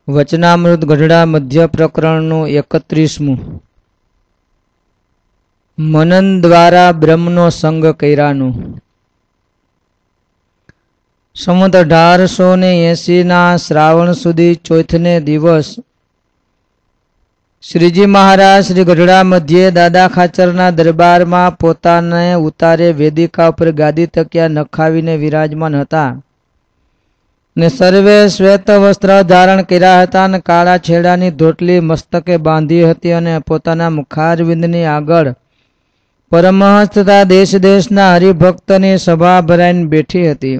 વચનામૃત ગઢડા મધ્ય પ્રકરણનું 31મું મનન દ્વારા બ્રહ્મનો સંગ કર્યાનું. સંવત 1880 શ્રાવણ સુધી ચોથને દિવસ શ્રીજી મહારાજ શ્રી ગઢડા મધ્યે દાદા ખાચરના દરબારમાં પોતાને ઉતારે વેદિકા ઉપર ગાદી તકિયા નખાવીને વિરાજમાન હતા ને સર્વે શ્વેત વસ્ત્ર ધારણ કર્યા હતા અને કાળા છેડાની ધોટલી મસ્તકે બાંધી હતી અને પોતાના મુખારવિંદની આગળ પરમહંસ તથા દેશ દેશના હરિભક્તની સભા ભરાઈને બેઠી હતી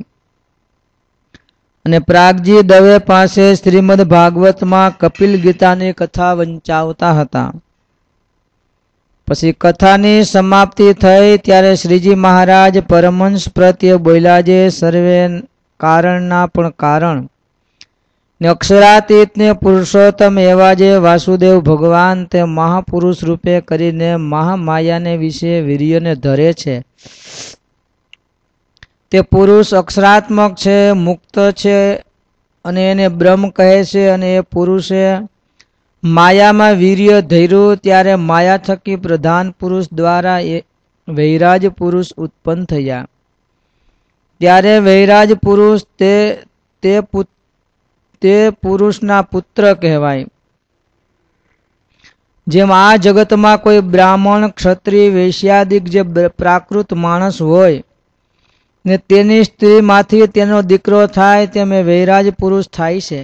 અને પ્રાગજી દવે પાસે શ્રીમદ ભાગવતમાં કપિલ ગીતાની કથા વંચાવતા હતા. પછી કથાની સમાપ્તિ થઈ ત્યારે શ્રીજી મહારાજ પરમહંસ પ્રત્યે બોલ્યા, જે સર્વે કારણના પણ કારણ ને અક્ષરાતીત ને પુરુષોત્તમ એવા જે વાસુદેવ ભગવાન તે મહાપુરુષ રૂપે કરીને મહામાયાને વિશે વીર્યને ધરે છે. તે પુરુષ અક્ષરાત્મક છે, મુક્ત છે અને એને બ્રહ્મ કહે છે. અને એ પુરુષે માયામાં વીર્ય ધર્યું ત્યારે માયા થકી પ્રધાન પુરુષ દ્વારા એ વૈરાજ પુરુષ ઉત્પન્ન થયા. ત્યારે વૈરાજ પુરુષ તે પુરુષના પુત્ર કહેવાય. જેમ આ જગતમાં કોઈ બ્રાહ્મણ, ક્ષત્રિય, વૈશ્યાદિક જે પ્રાકૃત માણસ હોય ને તેની સ્ત્રીમાંથી તેનો દીકરો થાય તેમ વૈરાજ પુરુષ થાય છે.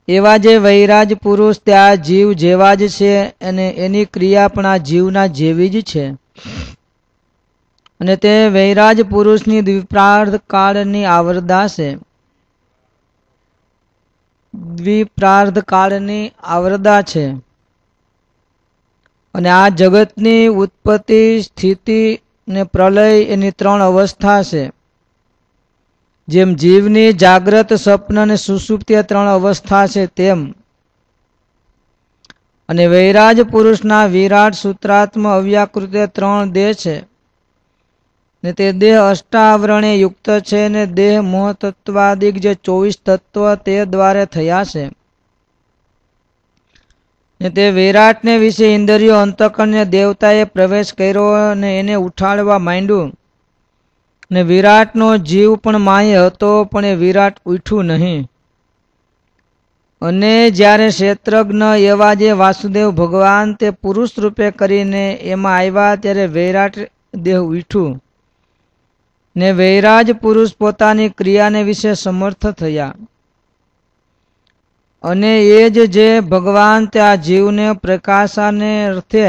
એવા જે વૈરાજ પુરુષ ત્યાં જીવ જેવા જ છે અને એની ક્રિયા પણ આ જીવના જેવી જ છે. અને તે વૈરાજ પુરુષની દ્વિપ્રાર્ધ કાળની આવરદા છે. દ્વિપ્રાર્ધ કાળની આવરદા છે. અને આ જગતની ઉત્પત્તિ, સ્થિતિ ને પ્રલય એની 3 અવસ્થા છે. જેમ જીવની જાગ્રત, સ્વપ્ન અને સુષુપ્તિ 3 અવસ્થા છે તેમ અને વૈરાજ પુરુષના વિરાટ સૂત્રાત્મ અવ્યાકૃતે 3 દેહ છે ને તે દેહ અષ્ટાવરણે યુક્ત છે ને દેહ મોહ તત્વાદિક જે 24 તત્વ તે દ્વારે થયા છે. ને તે વિરાટને વિશે ઇન્દ્રિયો અંતઃકરણને દેવતાએ પ્રવેશ કર્યો અને એને ઉઠાડવા માંડ્યું ને વિરાટનો જીવ પણ માય હતો પણ એ વિરાટ ઉઠ્યું નહીં. અને જ્યારે ક્ષેત્રજ્ઞ એવા જે વાસુદેવ ભગવાન તે પુરુષ રૂપે કરીને એમાં આવ્યા ત્યારે વૈરાટ દેહ ઉઠ્યું ને વૈરાજ પુરુષ પોતાની ક્રિયાને વિશે સમર્થ થયા. અને એ જ જે ભગવાન ત્યાં જીવને પ્રકાશાને અર્થે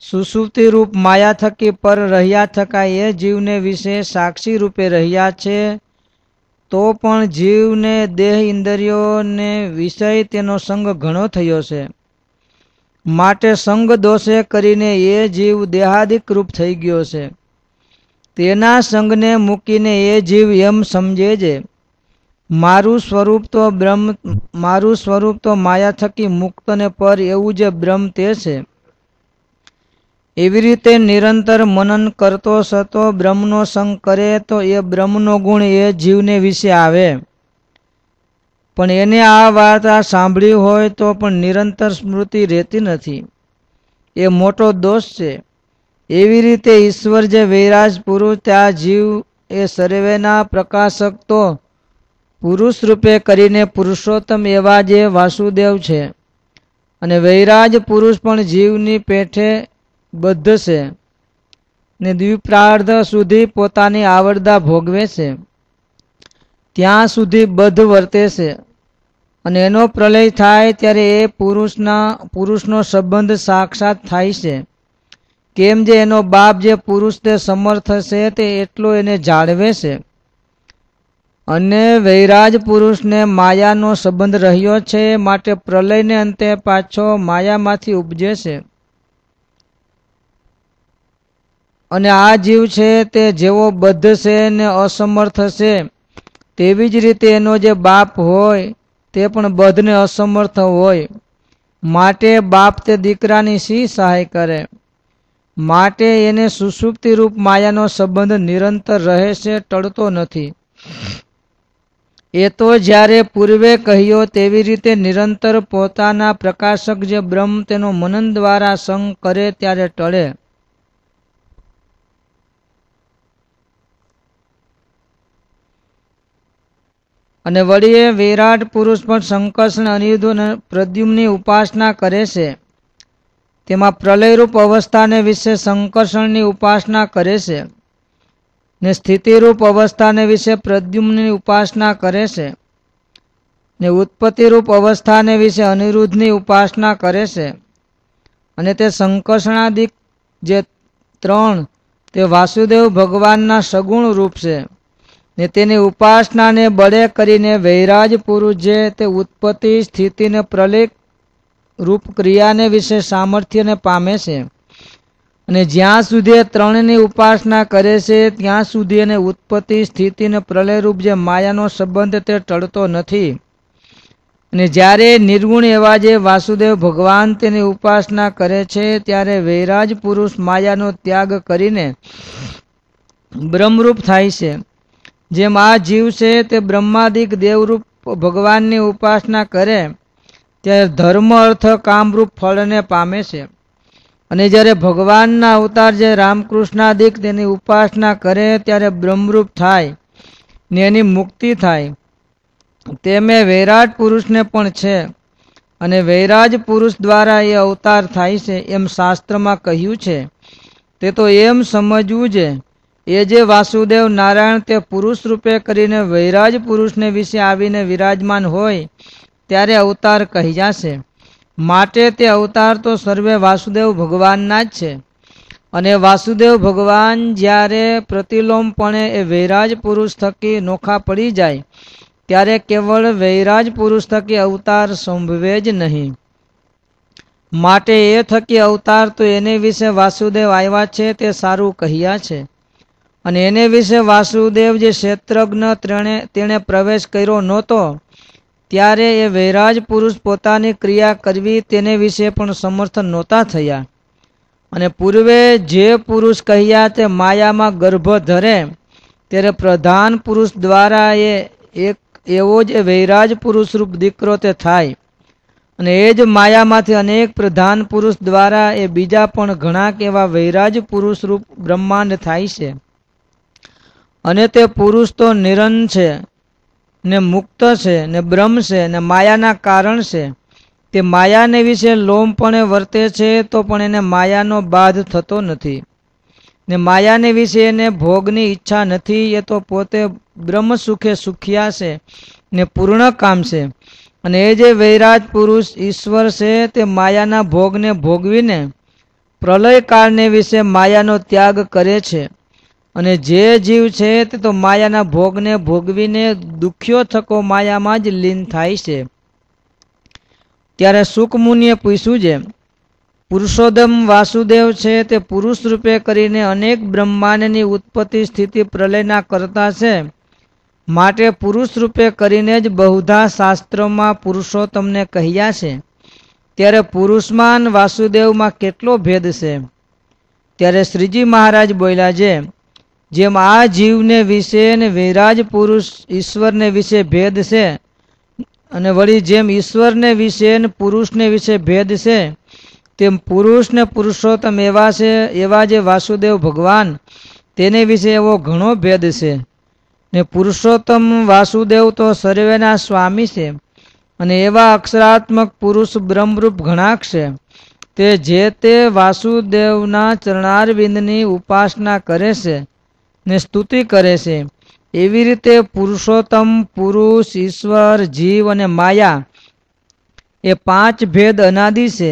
સુષુપ્તિ રૂપ માયા થકી પર રહ્યા થકા એ જીવને વિશે સાક્ષી રૂપે રહ્યા છે. તો પણ જીવને દેહ ઇન્દ્રિયોને વિષય તેનો સંગ ઘણો થયો છે. માટે સંગ દોષે કરીને એ જીવ દેહાદિક રૂપ થઈ ગયો છે. તેના સંગને મૂકીને એ જીવ એમ સમજે છે મારું સ્વરૂપ તો બ્રહ્મ, મારું સ્વરૂપ તો માયા થકી મુક્ત ને પર એવું જે બ્રહ્મ તે છે. એવી રીતે નિરંતર મનન કરતો સતો બ્રહ્મનો સંગ કરે તો એ બ્રહ્મનો ગુણ એ જીવને વિશે આવે. પણ એને આ વાર્તા સાંભળી હોય તો પણ નિરંતર સ્મૃતિ રહેતી નથી. એ મોટો દોષ છે. એવી રીતે ઈશ્વર જે વૈરાજ પુરુષ ત્યાં જીવ એ સર્વેના પ્રકાશક તો પુરુષ રૂપે કરીને પુરુષોત્તમ એવા જે વાસુદેવ છે. અને વૈરાજ પુરુષ પણ જીવની પેઠે બદ્ધ છે ને દ્વિપ્રાર્ધ સુધી પોતાની આવરદા ભોગવે છે. ત્યાં સુધી બદ્ધ વર્તે છે. અને એનો પ્રલય થાય ત્યારે એ પુરુષનો સંબંધ સાક્ષાત થાય છે. કેમ જે એનો બાપ જે પુરુષ તે સમર્થ છે તે એટલો એને જાળવે છે. અને વૈરાજ પુરુષને માયાનો સંબંધ રહ્યો છે માટે પ્રલયને અંતે પાછો માયામાંથી ઉપજે છે. અને આ જીવ છે તે જેવો બદ્ધ છે ને અસમર્થ છે તેવી જ રીતે એનો જે બાપ હોય તે પણ બદ્ધ ને અસમર્થ હોય. માટે બાપ તે દીકરાની શી સહાય કરે. માટે એને સુષુપ્તિ રૂપ માયાનો સંબંધ નિરંતર રહે છે, ટળતો નથી. એ તો જ્યારે પૂર્વે કહ્યો તેવી રીતે નિરંતર પોતાના પ્રકાશક જે બ્રહ્મ તેનો મનન દ્વારા સંગ કરે ત્યારે ટળે. અને વળી એ વિરાટ પુરુષ પણ સંકર્ષણ, અનિરુદ્ધ અને પ્રદ્યુમ્નની ઉપાસના કરે છે. તેમાં પ્રલયરૂપ અવસ્થાને વિશે સંકર્ષણની ઉપાસના કરે છે ને સ્થિતિરૂપ અવસ્થાને વિશે પ્રદ્યુમ્નની ઉપાસના કરે છે ને ઉત્પત્તિરૂપ અવસ્થાને વિશે અનિરુદ્ધની ઉપાસના કરે છે. અને તે સંકર્ષણાદિક જે ત્રણ તે વાસુદેવ ભગવાનના સગુણ રૂપ છે ને તેની ઉપાસનાને બળે કરીને વૈરાજ પુરુષ જે તે ઉત્પત્તિ સ્થિતિને પ્રલય રૂપ ક્રિયાને વિશે સામર્થ્યને પામે છે. અને જ્યાં સુધી ત્રણની ઉપાસના કરે છે ત્યાં સુધી એને ઉત્પત્તિ સ્થિતિ અને પ્રલયરૂપ જે માયાનો સંબંધ તે ટળતો નથી. અને જ્યારે નિર્ગુણ એવા જે વાસુદેવ ભગવાન તેની ઉપાસના કરે છે ત્યારે વૈરાજ પુરુષ માયાનો ત્યાગ કરીને બ્રહ્મરૂપ થાય છે. જેમ આ જીવ છે તે બ્રહ્માદિક દેવરૂપ ભગવાનની ઉપાસના કરે ત્યારે ધર્મ અર્થ કામરૂપ ફળને પામે છે. અને જ્યારે ભગવાનના અવતાર જે રામકૃષ્ણાદિક તેની ઉપાસના કરે ત્યારે બ્રહ્મરૂપ થાય ને એની મુક્તિ થાય. તેમે વૈરાટ પુરુષને પણ છે. અને વૈરાજ પુરુષ દ્વારા એ અવતાર થાય છે એમ શાસ્ત્રમાં કહ્યું છે. તે તો એમ સમજવું છે એ જે વાસુદેવ નારાયણ તે પુરુષ રૂપે કરીને વૈરાજ પુરુષને વિશે આવીને વિરાજમાન હોય ત્યારે અવતાર કહ્યા છે. માટે તે અવતાર તો સર્વે વાસુદેવ ભગવાનના જ છે. અને વાસુદેવ ભગવાન જ્યારે પ્રતિલોમપણે એ વૈરાજ પુરુષ થકી નોખા પડી જાય ત્યારે કેવળ વૈરાજ પુરુષ થકી અવતાર સંભવે જ નહીં. માટે એ થકી અવતાર તો એને વિશે વાસુદેવ આવ્યા છે તે સારું કહ્યા છે. અને એને વિશે વાસુદેવ જે ક્ષેત્રજ્ઞ તેણે પ્રવેશ કર્યો નહોતો ત્યારે એ વૈરાજ પુરુષ પોતાની ક્રિયા કરવી તેને વિશે પણ સમર્થ નહોતા થયા. અને પૂર્વે જે પુરુષ કહ્યા તે માયામાં ગર્ભ ધરે ત્યારે પ્રધાન પુરુષ દ્વારા એ એક એવો જ વૈરાજ પુરુષ રૂપ દીકરો તે થાય. અને એ જ માયામાંથી અનેક પ્રધાન પુરુષ દ્વારા એ બીજા પણ ઘણા એવા વૈરાજ પુરુષ રૂપ બ્રહ્માંડ થાય છે. અને તે પુરુષ તો નિરન છે ને મુક્ત છે ને બ્રહ્મ છે ને માયાના કારણ છે. તે માયાને વિશે લોમપણે વર્તે છે તો પણ એને માયાનો બાધ થતો નથી ને માયાને વિશે એને ભોગની ઈચ્છા નથી. એ તો પોતે બ્રહ્મ સુખે સુખિયા છે ને પૂર્ણ કામ છે. અને એ જે વૈરાજ પુરુષ ઈશ્વર છે તે માયાના ભોગને ભોગવીને પ્રલય કાળને વિશે માયાનો ત્યાગ કરે છે. અને જે જીવ છે તે તો માયાના ભોગને ભોગવીને દુખ્યો થકો માયામાં જ લીન થાય છે. ત્યારે શુકમુનિએ પૂછ્યું છે પુરુષોત્તમ વાસુદેવ છે તે પુરુષ રૂપે કરીને અનેક બ્રહ્માંડની ઉત્પત્તિ સ્થિતિ પ્રલયના કરતા છે. માટે પુરુષ રૂપે કરીને જ બહુધા શાસ્ત્રોમાં પુરુષોત્તમને કહ્યા છે. ત્યારે પુરુષમાન વાસુદેવમાં કેટલો ભેદ છે. ત્યારે શ્રીજી મહારાજ બોલ્યા છે જેમ આ જીવને વિશે ને વૈરાજ પુરુષ ઈશ્વરને વિશે ભેદ છે અને વળી જેમ ઈશ્વરને વિશે ને પુરુષને વિશે ભેદ છે તેમ પુરુષ ને પુરુષોત્તમ એવા છે એવા જે વાસુદેવ ભગવાન તેને વિશે એવો ઘણો ભેદ છે. ને પુરુષોત્તમ વાસુદેવ તો સર્વેના સ્વામી છે. અને એવા અક્ષરાત્મક પુરુષ બ્રહ્મરૂપ ઘણાક છે. તે જે તે વાસુદેવના ચરણારવિંદની ઉપાસના કરે છે ને સ્તુતિ કરે છે. એવી રીતે પુરુષોત્તમ પુરુષ ઈશ્વર જીવ અને માયા એ પાંચ ભેદ અનાદિ છે.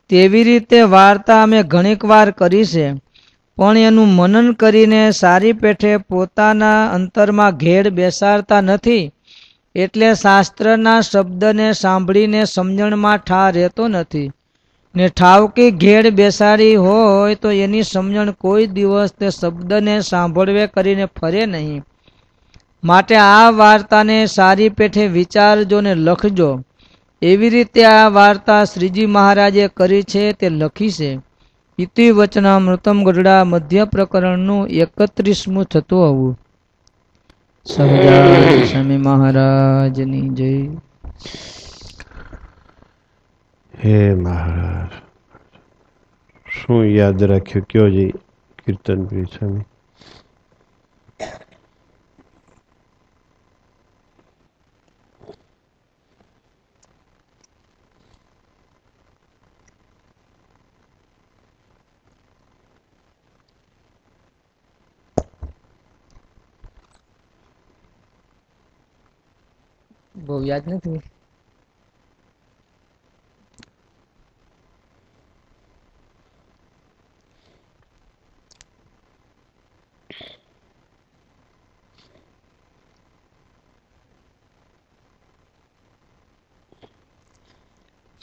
તેવી રીતે વાર્તા અમે ઘણીક વાર કરી છે. પણ એનું મનન કરીને સારી પેઠે પોતાના અંતરમાં ઘેડ બેસાડતા નથી. એટલે શાસ્ત્રના શબ્દને સાંભળીને સમજણમાં ઠા રહેતો નથી. ને ઠાવકી ઘેડ બેસાડી હોય તો એની સમજણ કોઈ દિવસ તે શબ્દને સાંભળવે કરીને ફરે નહીં. માટે આ વાર્તાને સારી પેઠે વિચારજો ને લખજો. એવી રીતે આ વાર્તા શ્રીજી મહારાજે કરી છે તે લખી છે. ઇતિ વચનામૃતમ ગઢડા મધ્ય પ્રકરણનું 31મું થતું આવું. સહજાનંદ સ્વામી મહારાજની જય. હે મહારાજ, શું યાદ રાખ્યું કયો જી કીર્તનપ્રિય સ્વામી? બહુ યાદ નથી.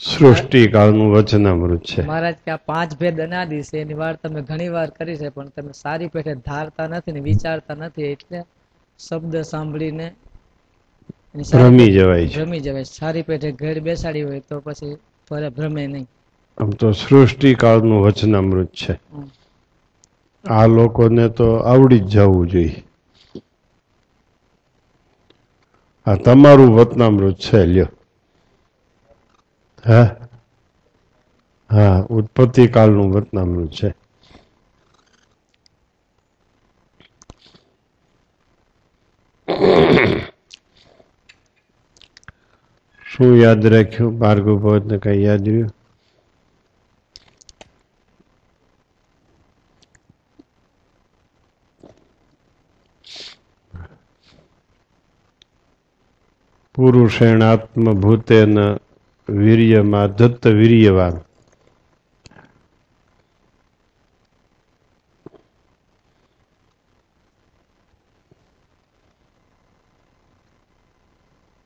સૃષ્ટિકાળનું વચનામૃત છે. મહારાજ કે આ 5 ભેદ અનાદિ છે, એની વાત તમે ઘણી વાર કરી છે, પણ તમે સારી પેઠે ધારતા નથી ને વિચારતા નથી, એટલે શબ્દ સાંભળીને ભ્રમી જવાય છે. ભ્રમી જવાય. સારી પેઠે ઘેર બેસાડી હોય તો પછી ભ્રમે નહીં. આમ તો સૃષ્ટિકાળનું વચનામૃત છે. આ લોકોને તો આવડી જ જવું જોઈએ. આ તમારું વચનામૃત છે. લ્યો, હા, ઉત્પત્તિ કાળનું વચનામૃત છે. શું યાદ રાખ્યું ભાર્ગવ ભગતને? કઈ યાદ રહ્યું? પુરુષેણ આત્મભૂતેન વીર્યમાં દત્ત વીર્યવાન.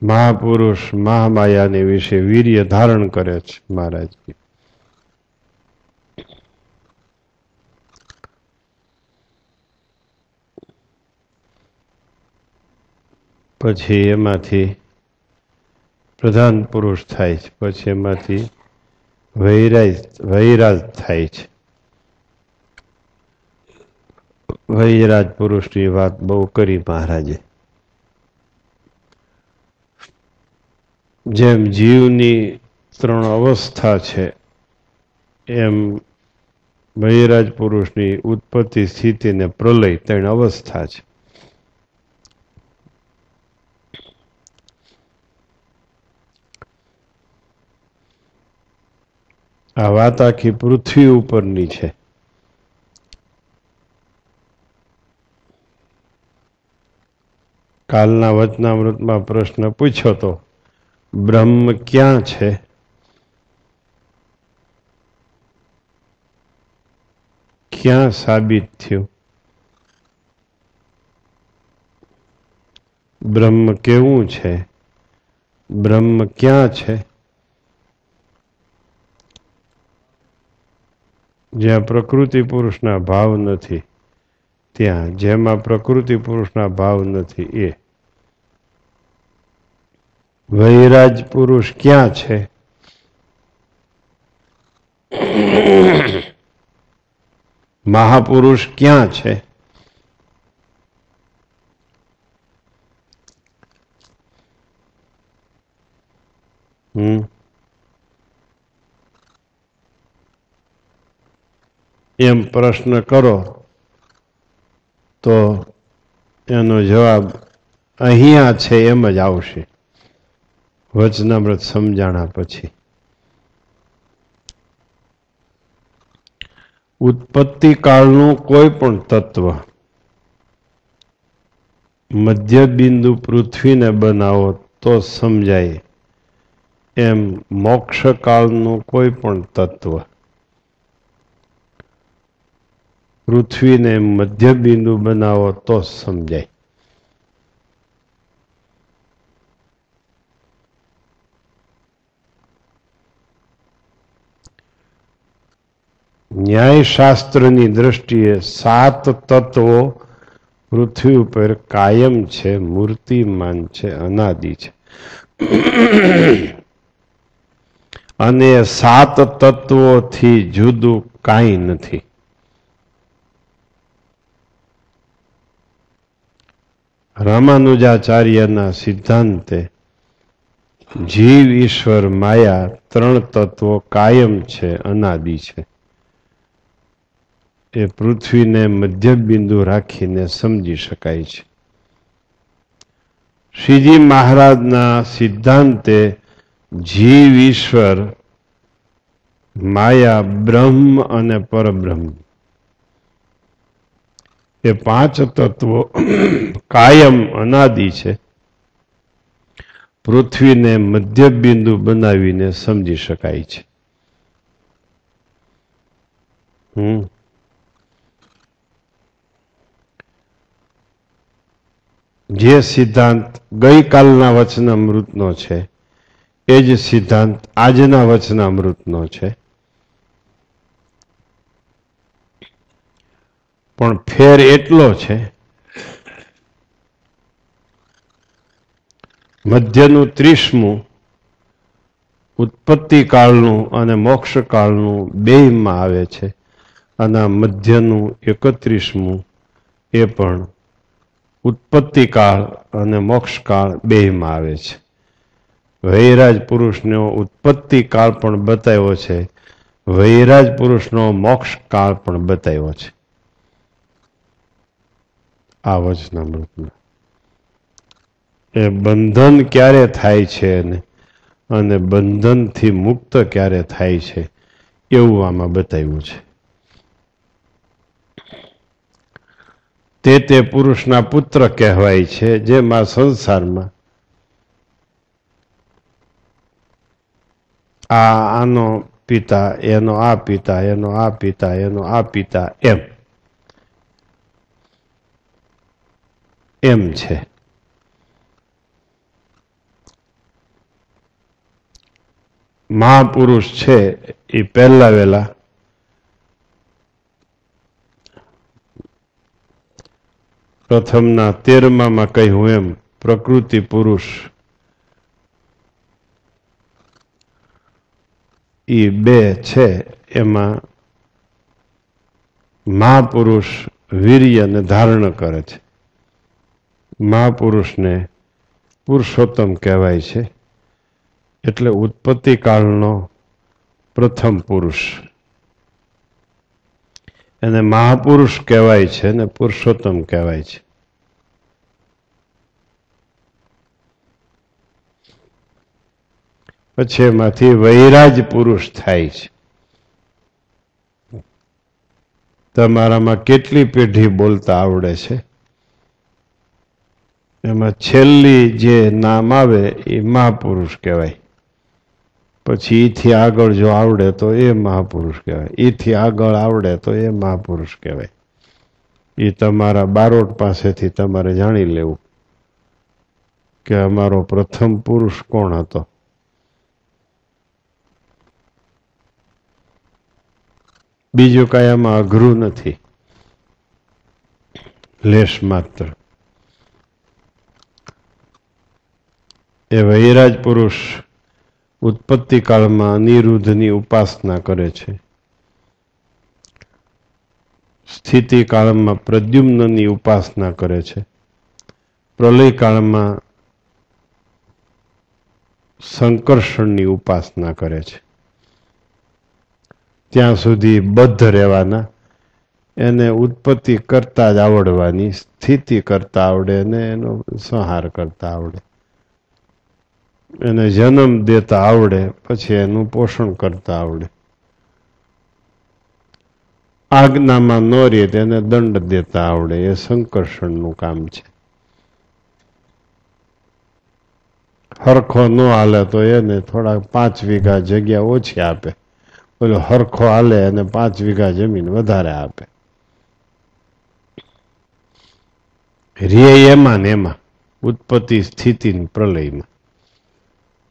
મહાપુરુષ મહામાયાની વિશે વીર્ય ધારણ કરે છે મહારાજ. પછી એમાંથી પ્રધાન પુરુષ થાય છે, પછી એમાંથી વૈરાજ થાય છે. વૈરાજ પુરુષની વાત બહુ કરી મહારાજે. જેમ જીવની 3 અવસ્થા છે, એમ વૈરાજ પુરુષની ઉત્પત્તિ, સ્થિતિ ને પ્રલય 3 અવસ્થા છે. આ વાત આખી પૃથ્વી ઉપરની છે. કાલના વચનામૃતમાં પ્રશ્ન પૂછ્યો તો, બ્રહ્મ ક્યાં છે? ક્યાં સાબિત થયું? બ્રહ્મ કેવું છે? બ્રહ્મ ક્યાં છે? જ્યાં પ્રકૃતિ પુરુષના ભાવ નથી ત્યાં. જેમાં પ્રકૃતિ પુરુષના ભાવ નથી એ. વૈરાજ પુરુષ ક્યાં છે? મહાપુરુષ ક્યાં છે? એમ પ્રશ્ન કરો તો એનો જવાબ અહીંયા છે એમ જ આવશે વચનામૃત સમજાણા પછી. ઉત્પત્તિ કાળનું કોઈ પણ તત્વ મધ્ય બિંદુ પૃથ્વીને બનાવો તો સમજાય, એમ મોક્ષકાળનું કોઈ પણ તત્વ પૃથ્વીને મધ્ય બિંદુ બનાવો તો સમજાય. ન્યાયશાસ્ત્રની દ્રષ્ટિએ 7 તત્વો પૃથ્વી ઉપર કાયમ છે, મૂર્તિમાન છે, અનાદિ છે. અને 7 તત્વોથી જુદું કાંઈ નથી. રામાનુજાચાર્યના સિદ્ધાંતે જીવ, ઈશ્વર, માયા ત્રણ તત્વો કાયમ છે, અનાદિ છે. એ પૃથ્વીને મધ્ય બિંદુ રાખીને સમજી શકાય છે. શ્રીજી મહારાજના સિદ્ધાંતે જીવ, ઈશ્વર, માયા, બ્રહ્મ અને પરબ્રહ્મ એ પાંચ તત્વો કાયમ અનાદિ છે. પૃથ્વીને મધ્ય બિંદુ બનાવીને સમજી શકાય છે. જે સિદ્ધાંત ગઈકાલના વચનામૃતનો છે એ જ સિદ્ધાંત આજના વચનામૃતનો છે. પણ ફેર એટલો છે, મધ્યનું 30મું ઉત્પત્તિ કાળનું અને મોક્ષ કાળનું બેયમાં આવે છે, અને મધ્યનું 31મું એ પણ ઉત્પત્તિ કાળ અને મોક્ષ કાળ બેયમાં આવે છે. વૈરાજ પુરુષનો ઉત્પત્તિ કાળ પણ બતાવ્યો છે, વૈરાજ પુરુષનો મોક્ષ કાળ પણ બતાવ્યો છે આ વચનામૃતમાં. એ બંધન ક્યારે થાય છે અને બંધનથી મુક્ત ક્યારે થાય છે એવું આમાં બતાવ્યું છે. તે પુરુષના પુત્ર કહેવાય છે, જેમાં સંસારમાં આનો પિતા, એનો આ પિતા, એનો આ પિતા, એનો આ પિતા, એમ છે. મહાપુરુષ છે એ પહેલા વેલા પ્રથમના 13માં કહ્યું એમ પ્રકૃતિ પુરુષ એ બે છે. એમાં મહાપુરુષ વીર્યને ધારણ કરે છે. મહાપુરુષને પુરુષોત્તમ કહેવાય છે, એટલે ઉત્પત્તિ કાળનો પ્રથમ પુરુષ એને મહાપુરુષ કહેવાય છે ને પુરુષોત્તમ કહેવાય છે. પછી એમાંથી વૈરાજ પુરુષ થાય છે. તમારામાં કેટલી પેઢી બોલતા આવડે છે? એમાં છેલ્લી જે નામ આવે એ મહાપુરુષ કહેવાય. પછી એથી આગળ જો આવડે તો એ મહાપુરુષ કહેવાય, એથી આગળ આવડે તો એ મહાપુરુષ કહેવાય. એ તમારા બારોટ પાસેથી તમારે જાણી લેવું કે અમારો પ્રથમ પુરુષ કોણ હતો. બીજું કાંઈ આમાં અઘરું નથી, લેશ માત્ર. એ વૈરાજ પુરુષ ઉત્પત્તિ કાળમાં અનિરુદ્ધની ઉપાસના કરે છે, સ્થિતિ કાળમાં પ્રદ્યુમ્નની ઉપાસના કરે છે, પ્રલય કાળમાં સંકર્ષણની ઉપાસના કરે છે. ત્યાં સુધી બદ્ધ રહેવાના, એને ઉત્પત્તિ કરતા જ આવડવાની, સ્થિતિ કરતા આવડે ને એનો સંહાર કરતા આવડે, એને જન્મ દેતા આવડે, પછી એનું પોષણ કરતા આવડે. આજ્ઞામાં ન રહે તેને દંડ દેતા આવડે, એ સંકર્ષણનું કામ છે. હરખો ન હાલે તો એને થોડાક 5 વીઘા જગ્યા ઓછી આપે, ઓલો હરખો હાલે અને 5 વીઘા જમીન વધારે આપે. રે એમાં ને એમાં ઉત્પત્તિ સ્થિતિ પ્રલયમાં,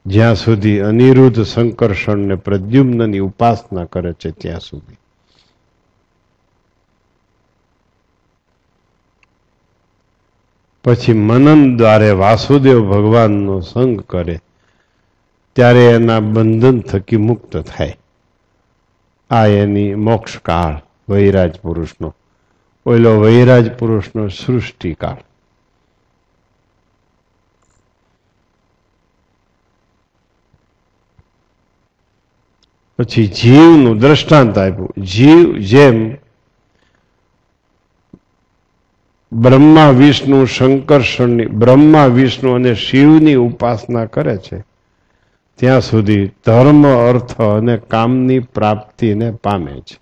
જ્યાં સુધી અનિરુદ્ધ સંકર્ષણ ને પ્રદ્યુમ્નની ઉપાસના કરે છે ત્યાં સુધી. પછી મનન દ્વારે વાસુદેવ ભગવાનનો સંગ કરે ત્યારે એના બંધન થકી મુક્ત થાય. આ એની મોક્ષ કાળ વૈરાજ પુરુષનો. ઓલો વૈરાજ પુરુષનો સૃષ્ટિ કાળ. પછી જીવનું દ્રષ્ટાંત આપ્યું. જીવ જેમ બ્રહ્મા વિષ્ણુ શંકરશણની, બ્રહ્મા વિષ્ણુ અને શિવની ઉપાસના કરે છે ત્યાં સુધી ધર્મ, અર્થ અને કામની પ્રાપ્તિને પામે છે.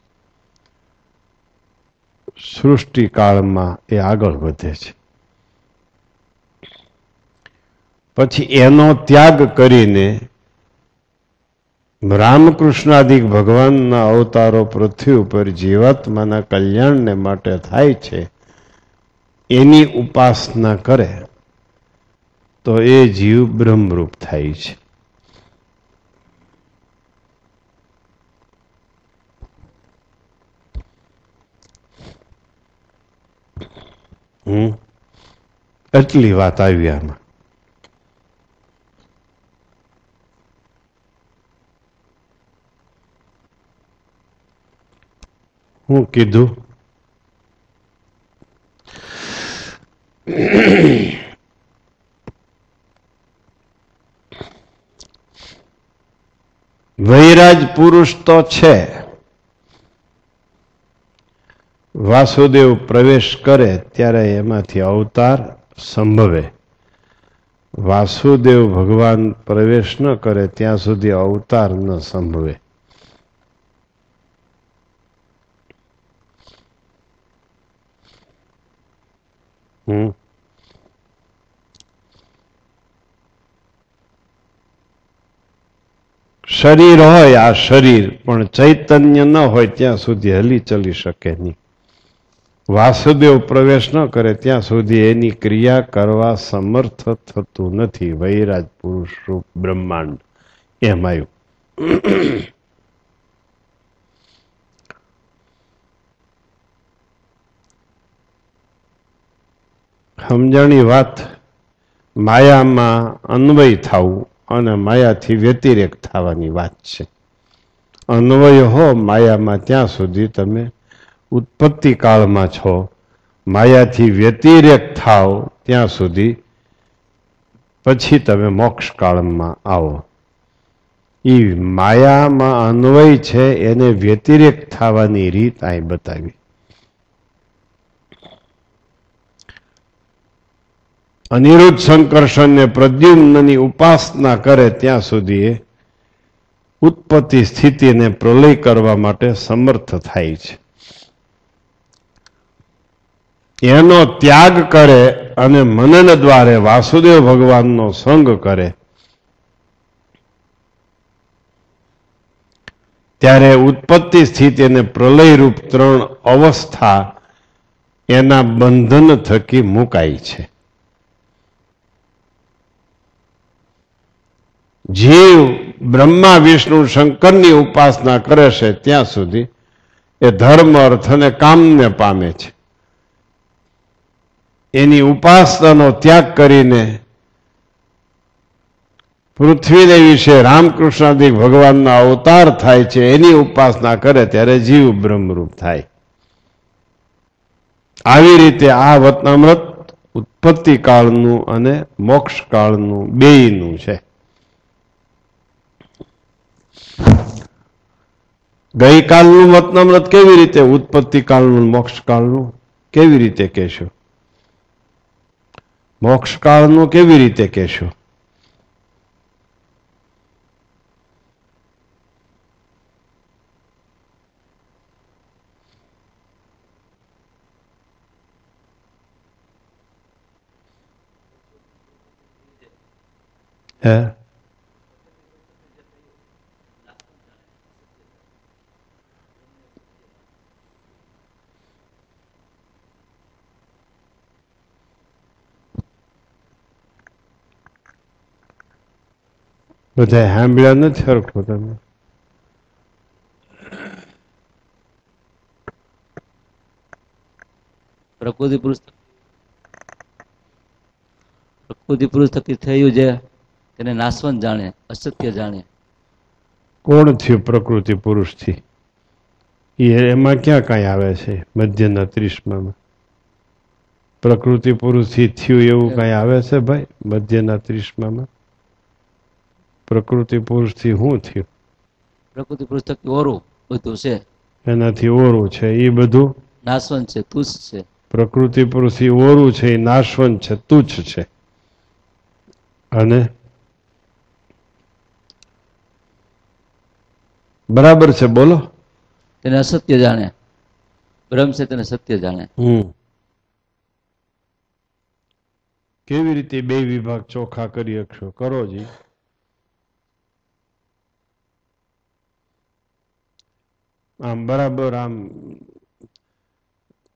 સૃષ્ટિકાળમાં એ આગળ વધે છે. પછી એનો ત્યાગ કરીને રામકૃષ્ણાદિક ભગવાનના અવતારો પૃથ્વી ઉપર જીવાત્માના કલ્યાણને માટે થાય છે. એની ઉપાસના કરે તો એ જીવ બ્રહ્મરૂપ થાય છે. એટલી વાત આવી આમાં. હું કીધું વૈરાજ પુરુષ તો છે. વાસુદેવ પ્રવેશ કરે ત્યારે એમાંથી અવતાર સંભવે. વાસુદેવ ભગવાન પ્રવેશ ન કરે ત્યાં સુધી અવતાર ન સંભવે. શરીર હોય આ શરીર, પણ ચૈતન્ય ન હોય ત્યાં સુધી હલી ચલી શકે નહીં. વાસુદેવ પ્રવેશ ન કરે ત્યાં સુધી એની ક્રિયા કરવા સમર્થ થતું નથી. વૈરાજ પુરુષ રૂપ બ્રહ્માંડ એમ આવ્યું. સમજણી વાત. માયામાં અન્વય થવું અને માયાથી વ્યતિરેક થવાની વાત છે. અન્વય હો માયામાં ત્યાં સુધી તમે ઉત્પત્તિ કાળમાં છો. માયાથી વ્યતિરેક થાવ ત્યાં સુધી પછી તમે મોક્ષ કાળમાં આવો. એ માયામાં અન્વય છે એને વ્યતિરેક થવાની રીત અહીં બતાવી. અનિરુદ્ધ સંકર્ષણને પ્રદ્યુમ્નની ઉપાસના કરે ત્યાં સુધી એ ઉત્પત્તિ સ્થિતિને પ્રલય કરવા માટે સમર્થ થાય છે. એનો ત્યાગ કરે અને મનન દ્વારે વાસુદેવ ભગવાનનો સંગ કરે ત્યારે ઉત્પત્તિ સ્થિતિ અને પ્રલય રૂપ ત્રણ અવસ્થા એના બંધન થકી મુકાય છે. જીવ બ્રહ્મા વિષ્ણુ શંકરની ઉપાસના કરે છે ત્યાં સુધી એ ધર્મ, અર્થ અને કામને પામે છે. એની ઉપાસનાનો ત્યાગ કરીને પૃથ્વીને વિશે રામકૃષ્ણાદિક ભગવાનના અવતાર થાય છે, એની ઉપાસના કરે ત્યારે જીવ બ્રહ્મરૂપ થાય. આવી રીતે આ વતનામૃત ઉત્પત્તિ કાળનું અને મોક્ષ કાળનું બેયનું છે. ગઈકાલનું વતનામૃત કેવી રીતે ઉત્પત્તિ કાળનું મોક્ષ કાળનું કેવી રીતે કહેશો? મોક્ષ કાળનું કેવી રીતે કહેશો? હે બધા સાંભળ્યા નથી સરખું તમે? પ્રકૃતિ પુરુષ થકી થયું છે તેને નાશવંત જાણે, અસત્ય જાણે. કોણ થયું પ્રકૃતિ પુરુષથી? એમાં ક્યાં કાંઈ આવે છે મધ્યના 30માં? પ્રકૃતિ પુરુષથી થયું એવું કાંઈ આવે છે ભાઈ મધ્યના 30માં? પ્રકૃતિ પુરુષથી શું થયું? પ્રકૃતિ પુરુષ થકી ઓરું બધું છે, એનાથી ઓરું છે એ બધું નાશવંત છે, તુચ્છ છે. પ્રકૃતિ પુરુષથી ઓરું છે એ નાશવંત છે, તુચ્છ છે. અને બરાબર છે, બોલો. તેને અસત્ય જાણે, બ્રહ્મ છે તેને સત્ય જાણે. કેવી રીતે બે વિભાગ ચોખ્ખા કરી શકશો? કરો જી. આમ બરાબર આમ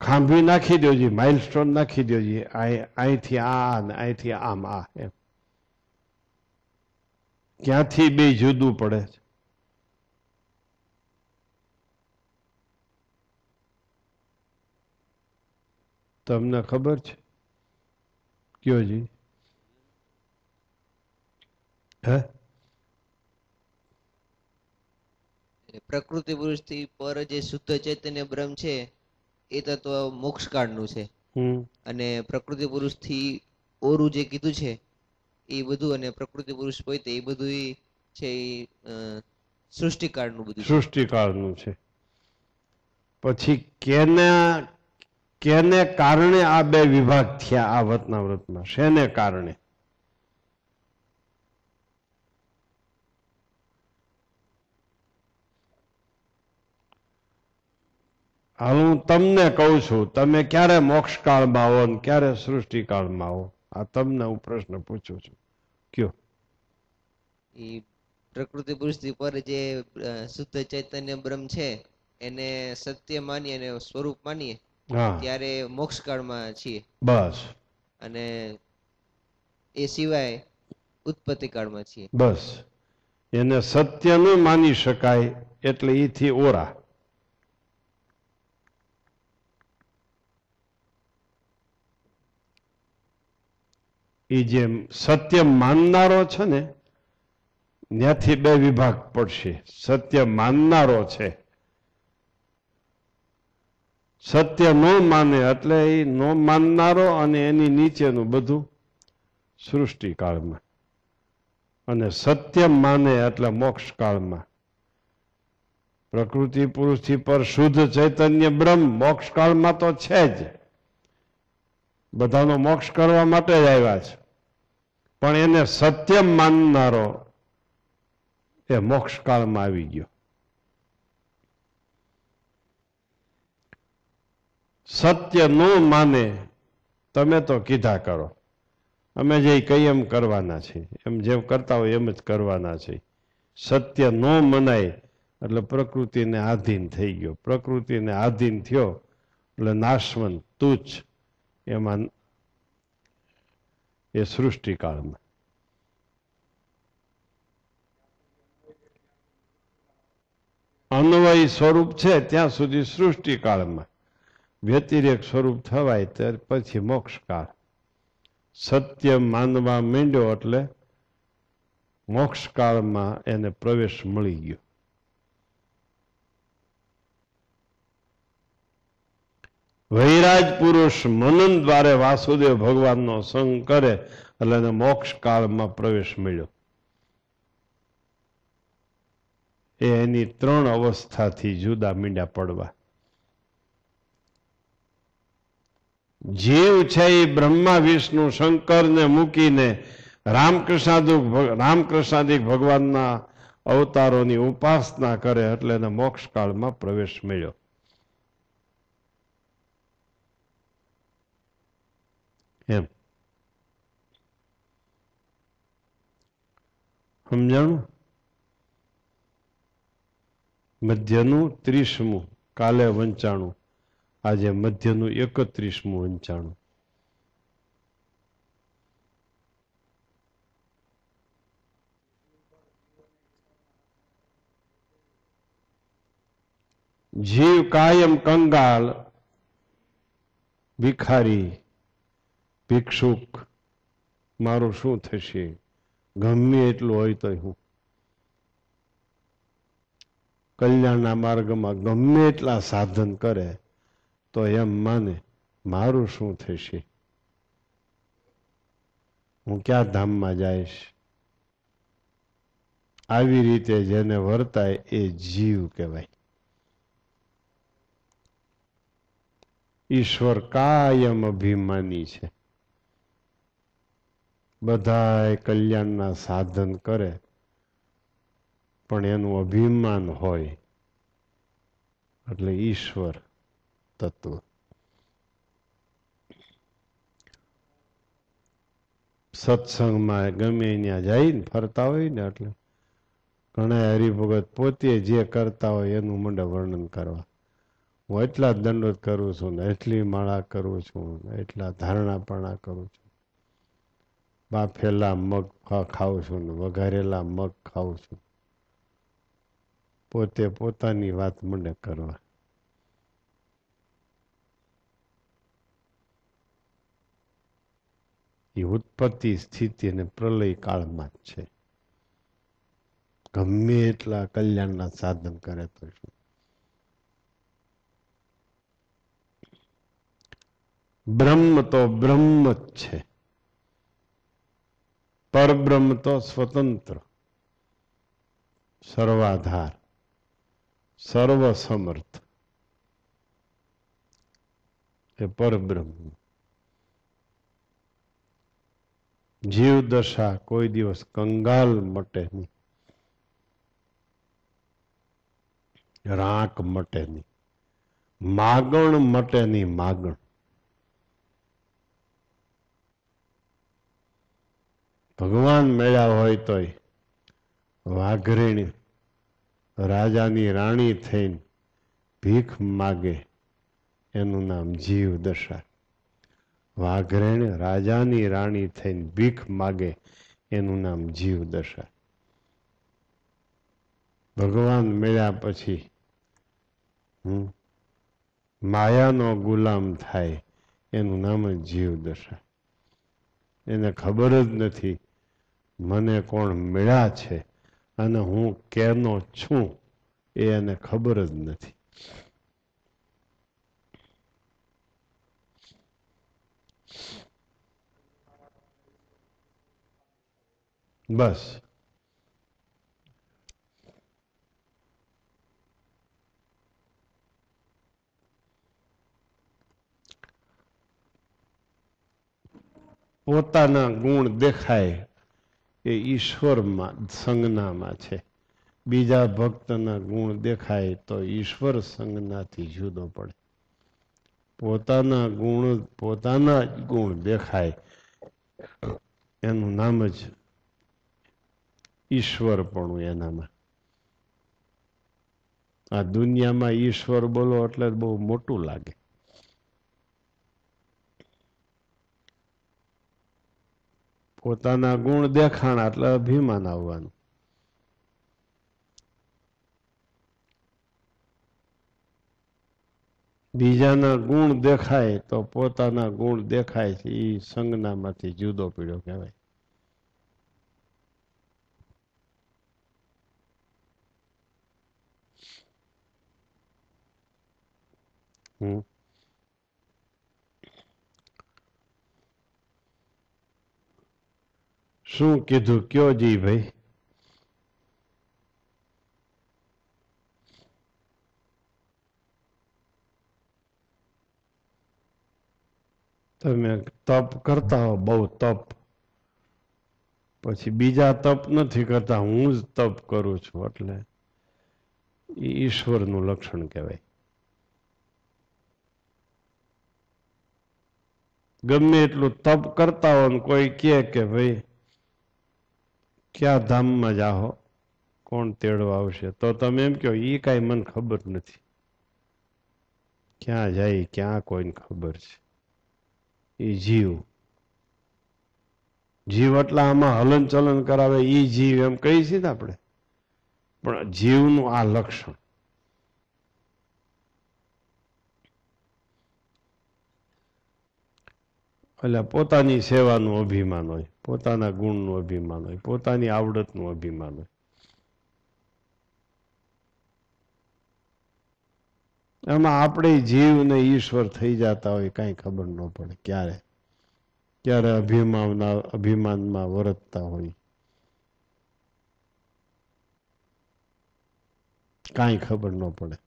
ખાંભી નાખી દોજી, માઇલસ્ટોન નાખી દોજી, અહીંથી આ ને અહીંથી આમ આ, એમ ક્યાંથી બે જુદું પડે છે? તમને ખબર છે? કયો જી. હે? પ્રકૃતિ પુરુષથી પર જે શુદ્ધ ચૈતન્ય બ્રહ્મ છે એ તત્વ મોક્ષ કાળનું છે, અને પ્રકૃતિ પુરુષથી ઓરું જે કીધું છે એ બધું, અને પ્રકૃતિ પુરુષ પોતે એ બધું છે સૃષ્ટિકાળનું બધું, સૃષ્ટિકાળનું છે. પછી કેને કારણે આ બે વિભાગ થયા આ વતના વ્રતમાં? શેને કારણે? હું તમને કહું છું, તમે ક્યારે મોક્ષ કાળમાં આવો ને ક્યારે સૃષ્ટિ કાળમાં આવો? આ તમને હું પ્રશ્ન પૂછું છું, કયો. એ પ્રકૃતિ પુરુષથી પર જે શુદ્ધ ચૈતન્ય બ્રહ્મ છે એને સત્ય માનીએ અને સ્વરૂપ માનીએ ત્યારે મોક્ષ કાળમાં છીએ. બસ. અને એ સિવાય ઉત્પત્તિ કાળમાં છીએ. બસ. એને સત્ય ન માની શકાય એટલે એથી ઓરા. એ જે સત્ય માનનારો છે ને ત્યાંથી બે વિભાગ પડશે. સત્ય માનનારો છે, સત્ય ન માને એટલે એ ન માનનારો, અને એની નીચેનું બધું સૃષ્ટિ કાળમાં, અને સત્ય માને એટલે મોક્ષ કાળમાં. પ્રકૃતિ પુરુષથી પર શુદ્ધ ચૈતન્ય બ્રહ્મ મોક્ષ કાળમાં તો છે જ, બધાનો મોક્ષ કરવા માટે જ આવ્યા છે, પણ એને સત્ય માનનારો એ મોક્ષ કાળમાં આવી ગયો. સત્ય ન માને તમે તો કીધા કરો, અમે જે કઈ એમ કરવાના છે, એમ જેમ કરતા હોય એમ જ કરવાના છે. સત્ય ન મનાય એટલે પ્રકૃતિને આધીન થઈ ગયો. પ્રકૃતિને આધીન થયો એટલે નાશવંત, તુચ્છ, એમાં એ સૃષ્ટિકાળમાં. અન્વય સ્વરૂપ છે ત્યાં સુધી સૃષ્ટિકાળમાં, વ્યતિરેક સ્વરૂપ થવાય ત્યાર પછી મોક્ષકાળ. સત્ય માનવા માંડ્યો એટલે મોક્ષકાળમાં એને પ્રવેશ મળી ગયો. વૈરાજ પુરુષ મનન દ્વારે વાસુદેવ ભગવાનનો સંગ કરે એટલે એને મોક્ષ કાળમાં પ્રવેશ મળ્યો. એ એની ત્રણ અવસ્થાથી જુદા મીંડા પડવા. જીવ છે એ બ્રહ્મા વિષ્ણુ શંકરને મૂકીને રામકૃષ્ણાદિક ભગવાનના અવતારોની ઉપાસના કરે એટલે એને મોક્ષ કાળમાં પ્રવેશ મળ્યો. એમ સમજાણું? મધ્યનું 30મું કાલે વંચાણું, આજે મધ્યનું 31મું વંચાણું. જીવ કાયમ કંગાળ, ભિખારી, ભિક્ષુક, મારું શું થશે? ગમે એટલું હોય તો હું કલ્યાણના માર્ગમાં ગમે એટલા સાધન કરે તો એમ માને મારું શું થશે? હું ક્યાં ધામમાં જઈશ? આવી રીતે જેને વર્તાય એ જીવ કહેવાય. ઈશ્વર કાયમ અભિમાની છે. બધાય કલ્યાણના સાધન કરે પણ એનું અભિમાન હોય એટલે ઈશ્વર તત્વ. સત્સંગમાં ગમે ત્યાં જઈને ફરતા હોય ને એટલે ઘણા હરિભગત પોતે જે કરતા હોય એનું મને વર્ણન કરવા. હું એટલા દંડોત કરું છું ને એટલી માળા કરું છું ને એટલા ધારણાપણા કરું છું, બાફેલા મગ ખાઉં છું ને વઘારેલા મગ ખાઉં છું. પોતે પોતાની વાત મને કરવા. એ ઉત્પત્તિ સ્થિતિ અને પ્રલય કાળમાં જ છે. ગમે એટલા કલ્યાણના સાધન કરે તો શું. બ્રહ્મ તો બ્રહ્મ જ છે. પરબ્રહ્મ તો સ્વતંત્ર, સર્વાધાર, સર્વસમર્થ એ પરબ્રહ્મ. જીવ દશા કોઈ દિવસ કંગાલ મટે નહીં, રાંક મટે નહીં, માગણ મટે નહીં. માગણ ભગવાન મળ્યા હોય તોય વાઘરેણી રાજાની રાણી થઈને ભીખ માગે એનું નામ જીવ દશા. વાઘરેણ રાજાની રાણી થઈને ભીખ માગે એનું નામ જીવ દશા. ભગવાન મળ્યા પછી માયાનો ગુલામ થાય એનું નામ જ જીવ દશા. એને ખબર જ નથી મને કોણ મળ્યા છે અને હું કેનો છું એ એને ખબર જ નથી. બસ પોતાના ગુણ દેખાય એ ઈશ્વરમાં સંજ્ઞામાં છે. બીજા ભક્તના ગુણ દેખાય તો ઈશ્વર સંજ્ઞાથી જુદો પડે. પોતાના ગુણ દેખાય એનું નામ જ ઈશ્વરપણું. એનામાં આ દુનિયામાં ઈશ્વર બોલો એટલે બહુ મોટું લાગે. પોતાના ગુણ દેખાણા એટલે અભિમાન આવવાનું. બીજાના ગુણ દેખાય તો પોતાના ગુણ દેખાય છે એ સંજ્ઞામાંથી જુદો પીડ્યો કહેવાય. શું કીધું કયો જી ભાઈ? તમે તપ કરતા હો બહુ તપ, પછી બીજા તપ નથી કરતા, હું જ તપ કરું છું, એટલે એ ઈશ્વરનું લક્ષણ કહેવાય. ગમે એટલું તપ કરતા હોય ને કોઈ કહે કે ભાઈ ક્યાં ધામમાં જાહો, કોણ તેડવા આવશે, તો તમે એમ કહો એ કાંઈ મને ખબર નથી. ક્યાં જાય ક્યાં કોઈને ખબર છે. એ જીવ એટલા આમાં હલન ચલન કરાવે એ જીવ એમ કહી છીએ ને આપણે. પણ જીવનું આ લક્ષણ. એટલે પોતાની સેવાનું અભિમાન હોય, પોતાના ગુણનું અભિમાન હોય, પોતાની આવડતનું અભિમાન હોય. એમાં આપણે જીવ ને ઈશ્વર થઈ જતા હોય કાંઈ ખબર ન પડે. ક્યારે અભિમાનમાં વર્તતા હોય. કાંઈ ખબર ન પડે.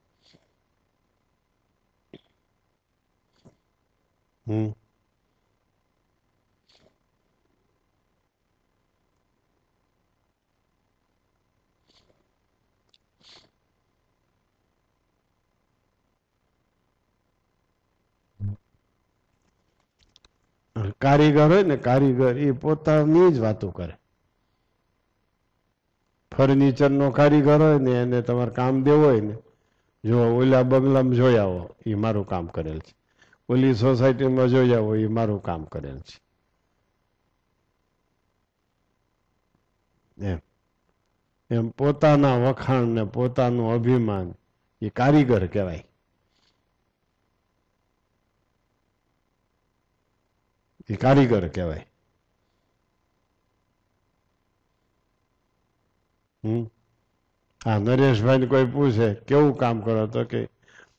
કારીગર હોય ને, કારીગર એ પોતાની જ વાતો કરે. ફર્નિચર નો કારીગર હોય ને, એને તમારે કામ દેવું હોય ને, જો ઓલા બંગલામાં જોઈ આવો એ મારું કામ કરેલ છે, ઓલી સોસાયટીમાં જોઈ આવો એ મારું કામ કરેલ છે. એમ એમ પોતાના વખાણ ને પોતાનું અભિમાન એ કારીગર કહેવાય. એ કારીગર કહેવાય. હા, નરેશભાઈ ને કોઈ પૂછે કેવું કામ કરો તો કે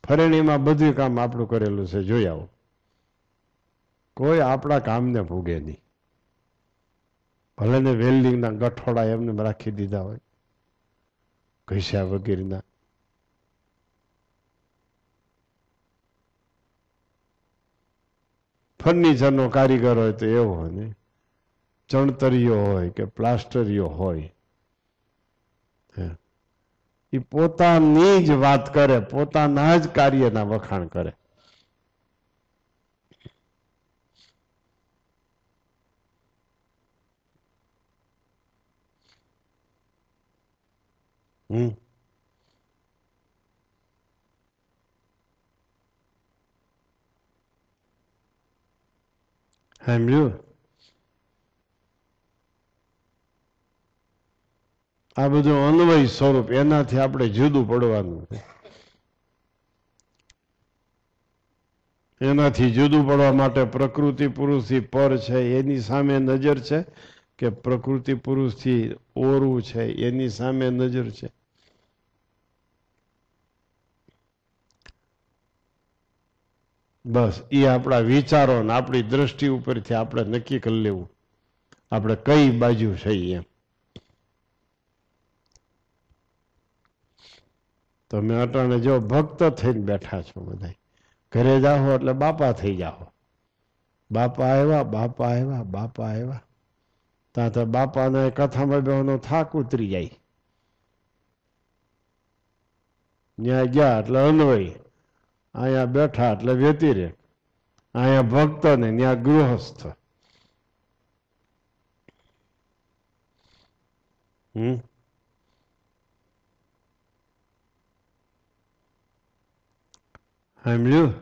ફરેણીમાં બધું કામ આપણું કરેલું છે, જોઈ આવો. કોઈ આપણા કામને ભૂગે નહીં. ભલે ને વેલ્ડિંગના ગઠોડા એમને રાખી દીધા હોય, ઘસ્યા વગેરેના. ફર્નિચરનો કારીગર હોય તો એવો હોય ને, ચણતરીયો હોય કે પ્લાસ્ટરીયો હોય, એ પોતાની જ વાત કરે, પોતાના જ કાર્યના વખાણ કરે. સમજ્યું? આ બધું અન્વય સ્વરૂપ, એનાથી આપણે જુદું પડવાનું છે. એનાથી જુદું પડવા માટે પ્રકૃતિ પુરુષથી પર છે એની સામે નજર છે, કે પ્રકૃતિ પુરુષથી ઓરું છે એની સામે નજર છે? બસ એ આપણા વિચારો ને આપણી દ્રષ્ટિ ઉપરથી આપણે નક્કી કરી લેવું આપણે કઈ બાજુ છે. એમ તમે અટાણે જો ભક્ત થઈને બેઠા છો, બધા ઘરે જાઓ એટલે બાપા થઈ જાઓ. બાપા આવ્યા, બાપા આવ્યા, બાપા આવ્યા, ત્યાં તો બાપાને કથામાં બેવાનો થાક ઉતરી જાય. ત્યાં ગયા એટલે અન્વય, અહીંયા બેઠા એટલે વ્યતિરે, અહીંયા ભક્ત ને ત્યાં ગૃહસ્થ. સમજ્યું?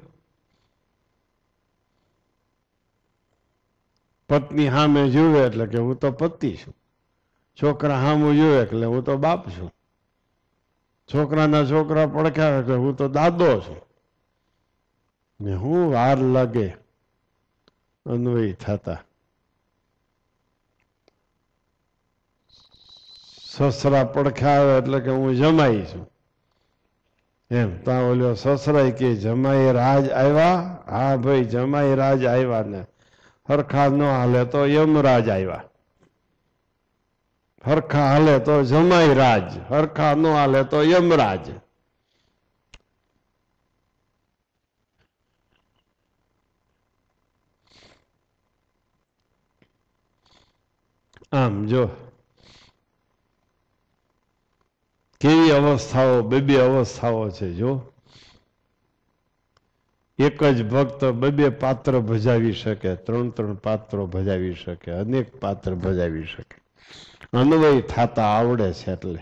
પત્ની સામે જુએ એટલે કે હું તો પતિ છું, છોકરા સામું જુએ એટલે હું તો બાપ છું, છોકરાના છોકરા પડખ્યા એટલે હું તો દાદો છું. ને હું વાર લાગે અન્વય થતા. સસરા પડખ્યા આવે એટલે કે હું જમાઈ છું. એમ ત્યાં ઓલો સસરાય કે જમાઈ રાજ આવ્યા? હા ભાઈ જમાઈ રાજ આવ્યા ને હરખા ન હાલે તો યમરાજ આવ્યા. હરખા હાલે તો જમાઈ રાજ, હરખા ન હાલે તો યમરાજ. આમ જો કેવી અવસ્થાઓ, બે અવસ્થાઓ છે. જો એક જ ભક્ત બે પાત્ર ભજાવી શકે, ત્રણ પાત્રો ભજાવી શકે, અનેક પાત્ર ભજાવી શકે. અન્વય થતા આવડે છે. એટલે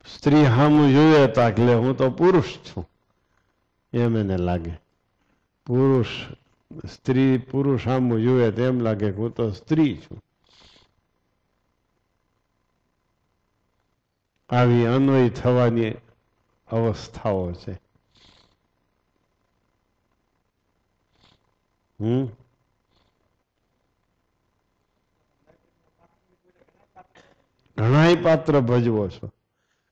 સ્ત્રી સામું જોઈએ તો એટલે હું તો પુરુષ છું એમ એને લાગે. પુરુષ સ્ત્રી પુરુષ સામું જોઈએ તો એમ લાગે કે હું તો સ્ત્રી છું. આવી અન્વય થવાની અવસ્થાઓ છે. ઘણા પાત્ર ભજવો છો,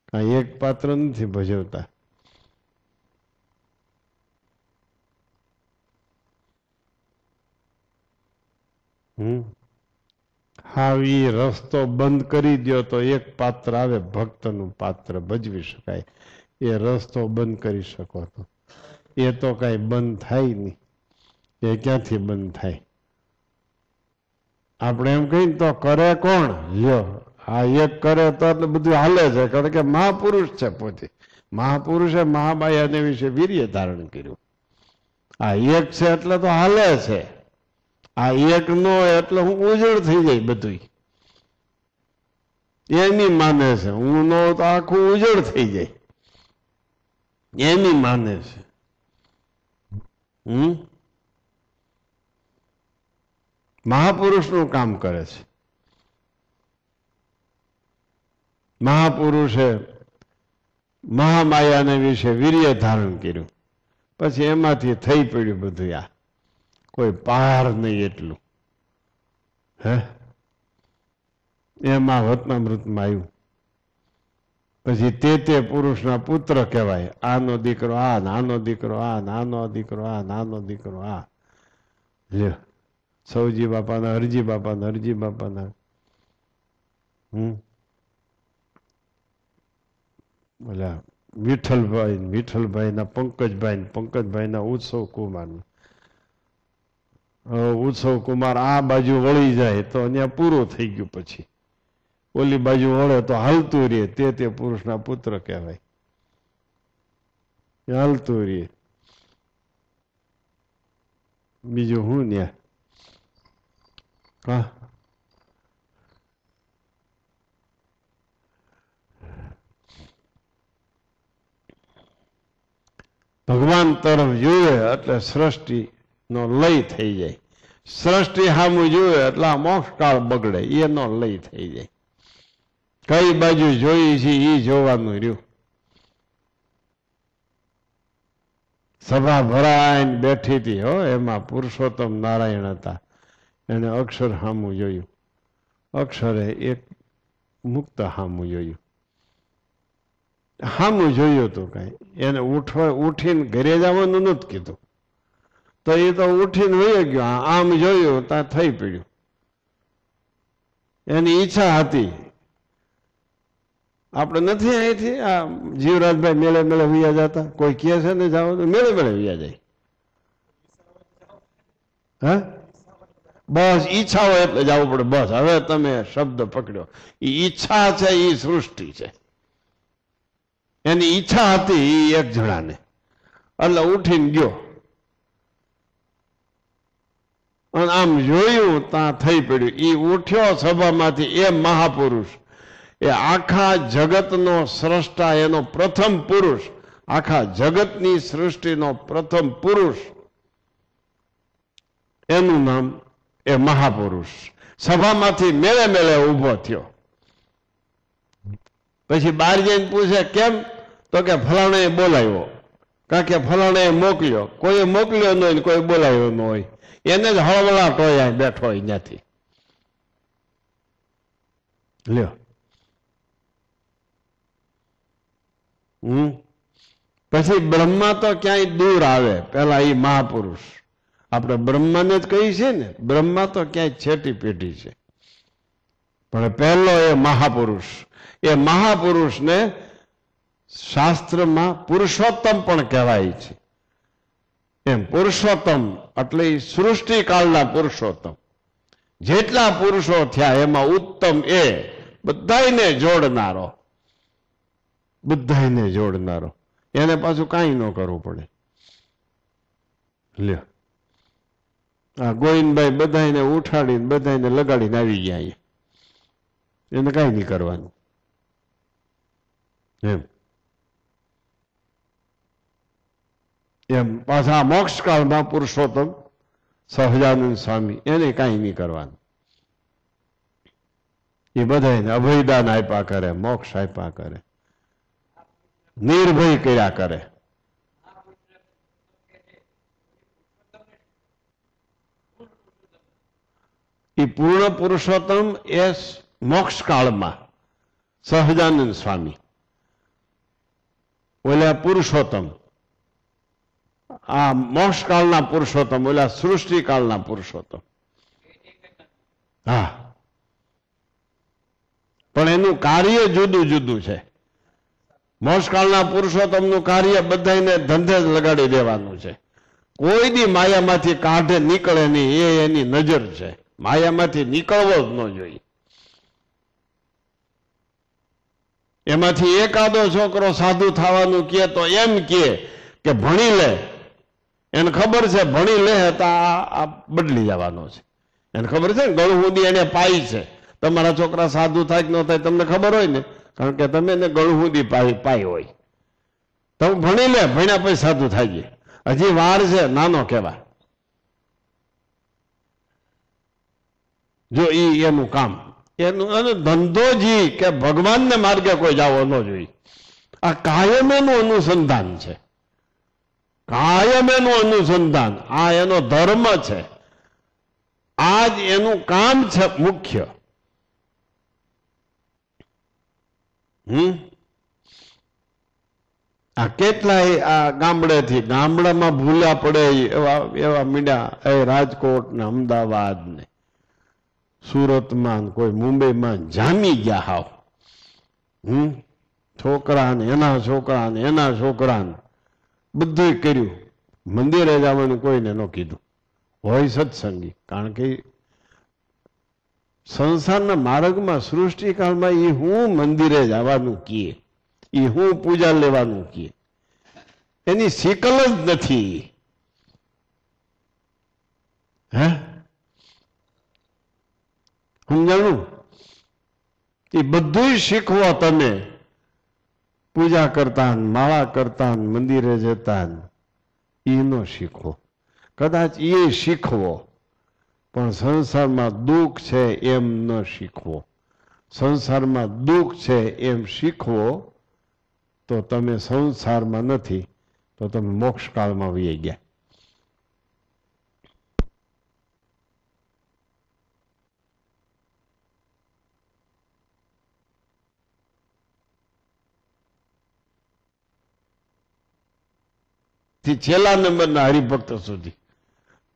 કાંઈ એક પાત્ર નથી ભજવતા. હાવ ઈ રસ્તો બંધ કરી દો તો એક પાત્ર આવે, ભક્તનું પાત્ર ભજવી શકાય. એ રસ્તો બંધ કરી શકો તો એ તો કઈ બંધ થાય નહીં. એ ક્યાંથી બંધ થાય? આપણે એમ કહીએ તો કરે કોણ? લ્યો, આ એક કરે તો એટલે બધું હાલે છે, કારણ કે મહાપુરુષ છે પોતે. મહાપુરુષે મહામાયાને વિશે વીર્ય ધારણ કર્યું. આ એક છે એટલે તો હાલે છે. આ એક નો એટલે હું ઉજળ થઈ જાય બધું. એની માને છે. હું નો તો આખું ઉજળ થઈ જાય. એની માને છે. મહાપુરુષનું કામ કરે છે. મહાપુરુષે મહામાયાને વિશે વીર્ય ધારણ કર્યું, પછી એમાંથી થઈ પડ્યું બધું. આ કોઈ પાર નહીં એટલું. હે, એમાં વતનામૃતમાં આવ્યું. પછી તે પુરુષના પુત્ર કહેવાય. આનો દીકરો આ, નાનો દીકરો આ, નાનો દીકરો આ, નાનો દીકરો આ. લ્યો, સૌજી બાપાના, હરજી બાપાના, હરજી બાપાના, બોલા વિઠ્ઠલભાઈ, વિઠ્ઠલભાઈના પંકજભાઈ, પંકજભાઈના ઉત્સવ કુમાર. ઉત્સવ કુમાર આ બાજુ વળી જાય તો અહીંયા પૂરું થઈ ગયું. પછી ઓલી બાજુ વળે તો હાલતું રે. તે પુરુષના પુત્ર કહેવાય. હાલતું રે. બીજું હું ન્યા? હા, ભગવાન તરફ જોવે એટલે સૃષ્ટિ નો લય થઈ જાય. સૃષ્ટિ સામું જોવે એટલે આ મોક્ષ કાળ બગડે. એનો લય થઈ જાય. કઈ બાજુ જોઈ છે એ જોવાનું રહ્યું. સભા ભરાઈને બેઠી હતી હો, એમાં પુરુષોત્તમ નારાયણ હતા. એને અક્ષર સામું જોયું. અક્ષરે એક મુક્ત સામું જોયું. સામું જોયું હતું. કઈ એને ઉઠીને ઘરે જવાનું નથી કીધું, તો એ તો ઉઠીને વહી ગયો. આમ જોયું ત્યાં થઈ પડ્યું. એની ઈચ્છા હતી. આપણે નથી અહીંથી આ જીવરાજભાઈ મેળે મેળે વૈયા જતા. કોઈ કહે છે ને જવાનું, મેળે મેળે વૈયા જાય. હા, બસ ઈચ્છા હોય એટલે જવું પડે. બસ હવે તમે શબ્દ પકડ્યો. એ ઈચ્છા છે, એ સૃષ્ટિ છે. એની ઈચ્છા હતી એ એક જણાને, એટલે ઉઠીને ગયો. અને આમ જોયું ત્યાં થઈ પડ્યું. એ ઉઠ્યો સભામાંથી. એ મહાપુરુષ, એ આખા જગતનો સ્રષ્ટા, એનો પ્રથમ પુરુષ, આખા જગતની સૃષ્ટિનો પ્રથમ પુરુષ, એનું નામ એ મહાપુરુષ. સભામાંથી મેળે મેળે ઉભો થયો. પછી બહાર જઈને પૂછે કેમ? તો કે ફલાણે બોલાવ્યો, કારણ કે ફલાણે મોકલ્યો. કોઈ મોકલ્યો ન હોય, કોઈ બોલાવ્યો ન હોય. એને જ હળવળાટ હોય, બેઠો હોય ત્યાંથી. લ્યો, પછી બ્રહ્મા તો ક્યાંય દૂર આવે. પેલા એ મહાપુરુષ, આપણે બ્રહ્માને જ કહી છે ને. બ્રહ્મા તો ક્યાંય છેટી પેઢી છે, પણ પહેલો એ મહાપુરુષ. એ મહાપુરુષને શાસ્ત્રમાં પુરુષોત્તમ પણ કહેવાય છે. એમ પુરુષોત્તમ એટલે સૃષ્ટિકાળના પુરુષોત્તમ. જેટલા પુરુષો થયા એમાં ઉત્તમ એ બધાને જોડનારો. બધાને જોડનારો. એને પાછું કાંઈ ન કરવું પડે. લ્યો, આ ગોવિંદભાઈ બધાને ઉઠાડીને બધાને લગાડીને આવી ગયા અહીંયા. એને કાંઈ નહીં કરવાનું. એમ પાછા મોક્ષકાળમાં પુરુષોત્તમ સહજાનંદ સ્વામી, એને કાંઈ નહીં કરવાનું. એ બધાને અભયદાન આપ્યા કરે, મોક્ષ આપ્યા કરે, નિર્ભય કર્યા કરે. એ પૂર્ણ પુરુષોત્તમ એ મોક્ષ કાળમાં સહજાનંદ સ્વામી. ઓલા પુરુષોત્તમ, આ મોક્ષ કાળના પુરુષોત્તમ, ઓલા સૃષ્ટિ કાળના પુરુષોત્તમ. હા, પણ એનું કાર્ય જુદું જુદું છે. મોક્ષકાળના પુરુષોત્તમનું કાર્ય બધાને ધંધે જ લગાડી દેવાનું છે. કોઈ દી માયામાંથી કાઢે નીકળે નહીં, એ એની નજર છે. માયામાંથી નીકળવો જ ન જોઈએ. એમાંથી એકાદો છોકરો સાધુ થવાનું કહે તો એમ કે ભણી લે, એને ખબર છે ભણી લે તો આ બદલી જવાનો છે. એને ખબર છે ને ગળું સુધી એને પાઈ છે. તમારા છોકરા સાધુ થાય કે ન થાય તમને ખબર હોય ને, કારણ કે તમે એને ગળું સુધી પાઈ હોય. તમે ભણી લે, ભણ્યા પછી સાધુ થાય છે. હજી વાર છે, નાનો કહેવાય. જો એનું કામ, એનું ધંધો જી કે ભગવાનને માર્ગે કોઈ જાવો ન જોઈએ. આ કાયમ એનું અનુસંધાન છે, કાયમ એનું અનુસંધાન. આ એનો ધર્મ છે, આ જ એનું કામ છે મુખ્ય. આ કેટલાય આ ગામડેથી ગામડામાં ભૂલ્યા પડે એવા મીડા એ રાજકોટ ને અમદાવાદ ને સુરતમાં કોઈ મુંબઈમાં જામી ગયા હાવ. છોકરા ને એના છોકરા ને એના છોકરા ને બધું કર્યું, મંદિરે જવાનું કોઈને ન કીધું. હોય સત્સંગી, કારણ કે સંસારના માર્ગમાં સૃષ્ટિકાળમાં એ હું મંદિરે જવાનું કીએ, એ હું પૂજા લેવાનું કીએ, એની શીકલ જ નથી. હે સમજાણું? એ બધું શીખવો તમે. પૂજા કરતા માળા કરતા મંદિરે જતા એ ન શીખવો. કદાચ એ શીખવો પણ સંસારમાં દુઃખ છે એમ ન શીખવો. સંસારમાં દુઃખ છે એમ શીખવો તો તમે સંસારમાં નથી, તો તમે મોક્ષકાળમાં વહી ગયા. છેલ્લા નંબરના હરિભક્ત સુધી,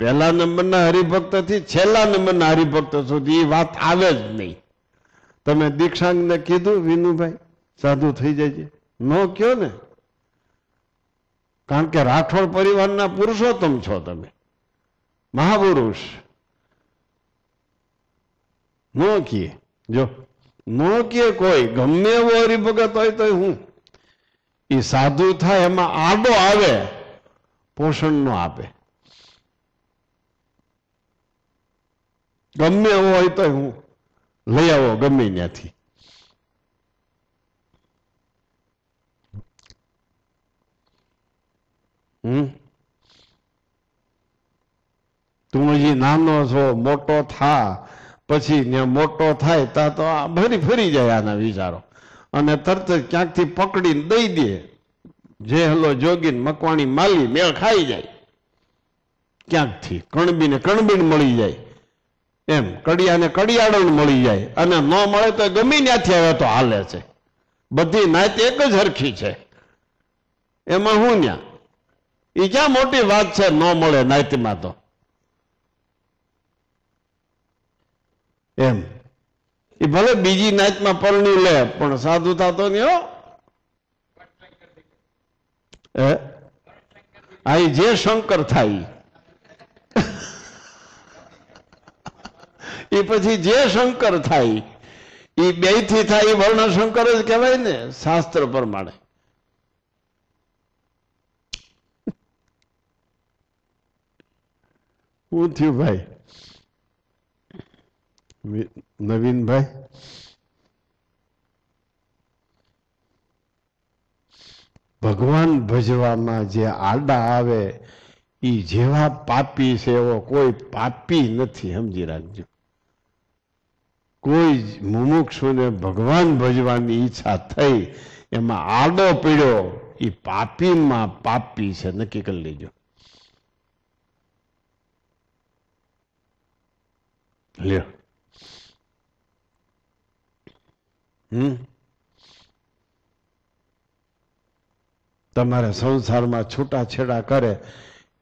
પહેલા નંબરના હરિભક્ત થી છેલ્લા નંબરના હરિભક્ત સુધી એ વાત આવે જ નહીં. તમે દીક્ષાંગને કીધું વિનુભાઈ સાધુ થઈ જાય, ન કયો ને, કારણ કે રાઠોડ પરિવારના પુરુષોત્તમ છો તમે, મહાપુરુષ. ન કીએ, જો ન કીએ કોઈ, ગમે એવો હરિભગત હોય તો હું એ સાધુ થાય એમાં આડો આવે, પોષણ નો આપે. ગમે એવો હોય તો હું લઈ આવો ગમે ત્યાંથી. તું હજી નાનો છો, મોટો થા પછી ને મોટો થાય તા તો ફરી જાય આના વિચારો, અને તરત જ ક્યાંકથી પકડીને દઈ દે. જે હલો જોગીન મકવાણી માલી મેળ ખાઈ જાય, ક્યાંકથી કણબીને કણબીન મળી જાય, એમ કડિયાને કડિયાળો મળી જાય, અને ન મળે તો ગમે ત્યાંથી આવે તો હાલે છે. બધી નાત એક જ હરખી છે, એમાં હું ન્યા એ ક્યાં મોટી વાત છે? ન મળે નાતમાં તો એમ એ ભલે બીજી નાતમાં પરણી લે પણ સાધુ થતો નહીં હો. આ જે શંકર થાય એ પછી જે શંકર થાય એ બે થી થાય એ વર્ણ શંકર જ કહેવાય ને શાસ્ત્ર પ્રમાણે. શું થયું ભાઈ નવીનભાઈ? ભગવાન ભજવામાં જે આડા આવે એ જેવા પાપી છે એવો કોઈ પાપી નથી, સમજી રાખજો. કોઈ મુમુક્ષુને ભગવાન ભજવાની ઈચ્છા થઈ એમાં આડો પીડ્યો એ પાપીમાં પાપી છે, નક્કી કરી લેજો. લ્યો તમારે સંસારમાં છૂટાછેડા કરે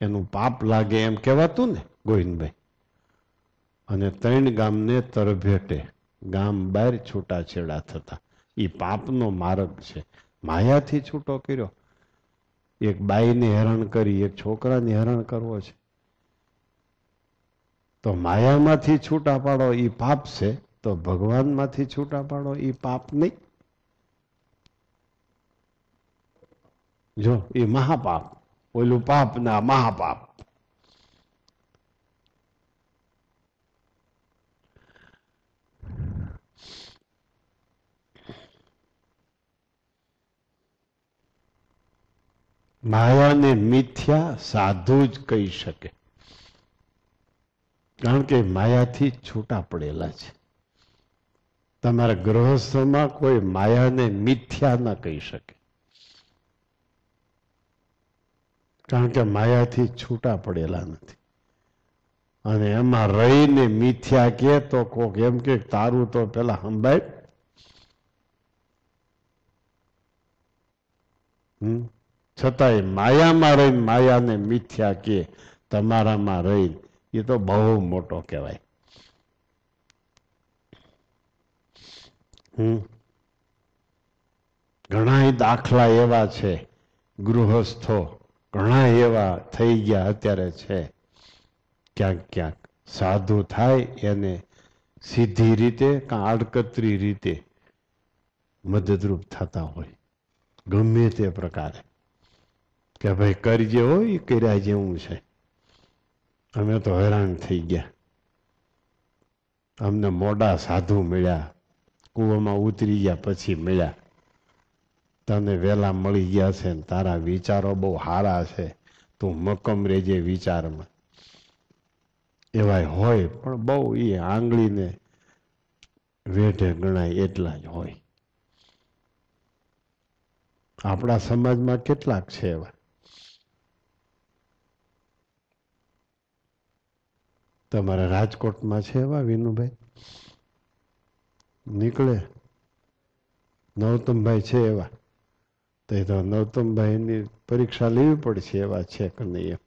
એનું પાપ લાગે એમ કહેવાતું ને ગોવિંદભાઈ. અને 3 ગામને તરભેટે ગામ બહાર છૂટાછેડા થતા. એ પાપનો માર્ગ છે. માયાથી છૂટો કર્યો. એક બાઈને હેરાન કરી, એક છોકરાને હેરાન કરવો છે, તો માયામાંથી છૂટા પાડો એ પાપ છે, તો ભગવાનમાંથી છૂટા પાડો એ પાપ નહીં. જો એ મહાપાપ, ઓલું પાપ ના મહાપાપ. માયાને મિથ્યા સાધુ જ કહી શકે, કારણ કે માયાથી છૂટા પડેલા છે. તમારા ગૃહસ્થમાં કોઈ માયાને મિથ્યા ન કહી શકે, કારણ કે માયાથી છૂટા પડેલા નથી. અને એમાં રહીને મિથ્યા કે તો કોક એમ કે તારું તો પેલા સંભાળ. છતાંય માયામાં રહીને માયાને મિથ્યા કે તમારામાં રહીને, એ તો બહુ મોટો કહેવાય. ઘણા દાખલા એવા છે, ગૃહસ્થો ઘણા એવા થઈ ગયા અત્યારે છે. ક્યાંક ક્યાંક સાધુ થાય એને સીધી રીતે કાં આડકતરી રીતે મદદરૂપ થતા હોય, ગમે તે પ્રકારે, કે ભાઈ કરજે હોય એ કર્યા જેવું છે, અમે તો હેરાન થઈ ગયા, અમને મોડા સાધુ મળ્યા, કૂવામાં ઉતરી ગયા પછી મળ્યા, તને વહેલા મળી ગયા છે ને તારા વિચારો બહુ સારા છે, તું મક્કમ રેજે વિચારમાં. એવાય હોય, પણ બહુ એ આંગળીને વેઢે ગણાય એટલા જ હોય. આપણા સમાજમાં કેટલાક છે એવા. તમારા રાજકોટમાં છે એવા વિનુભાઈ? નીકળે નવતમભાઈ છે એવા? તો નવતમભાઈની પરીક્ષા લેવી પડશે, એવા છે કે નહીં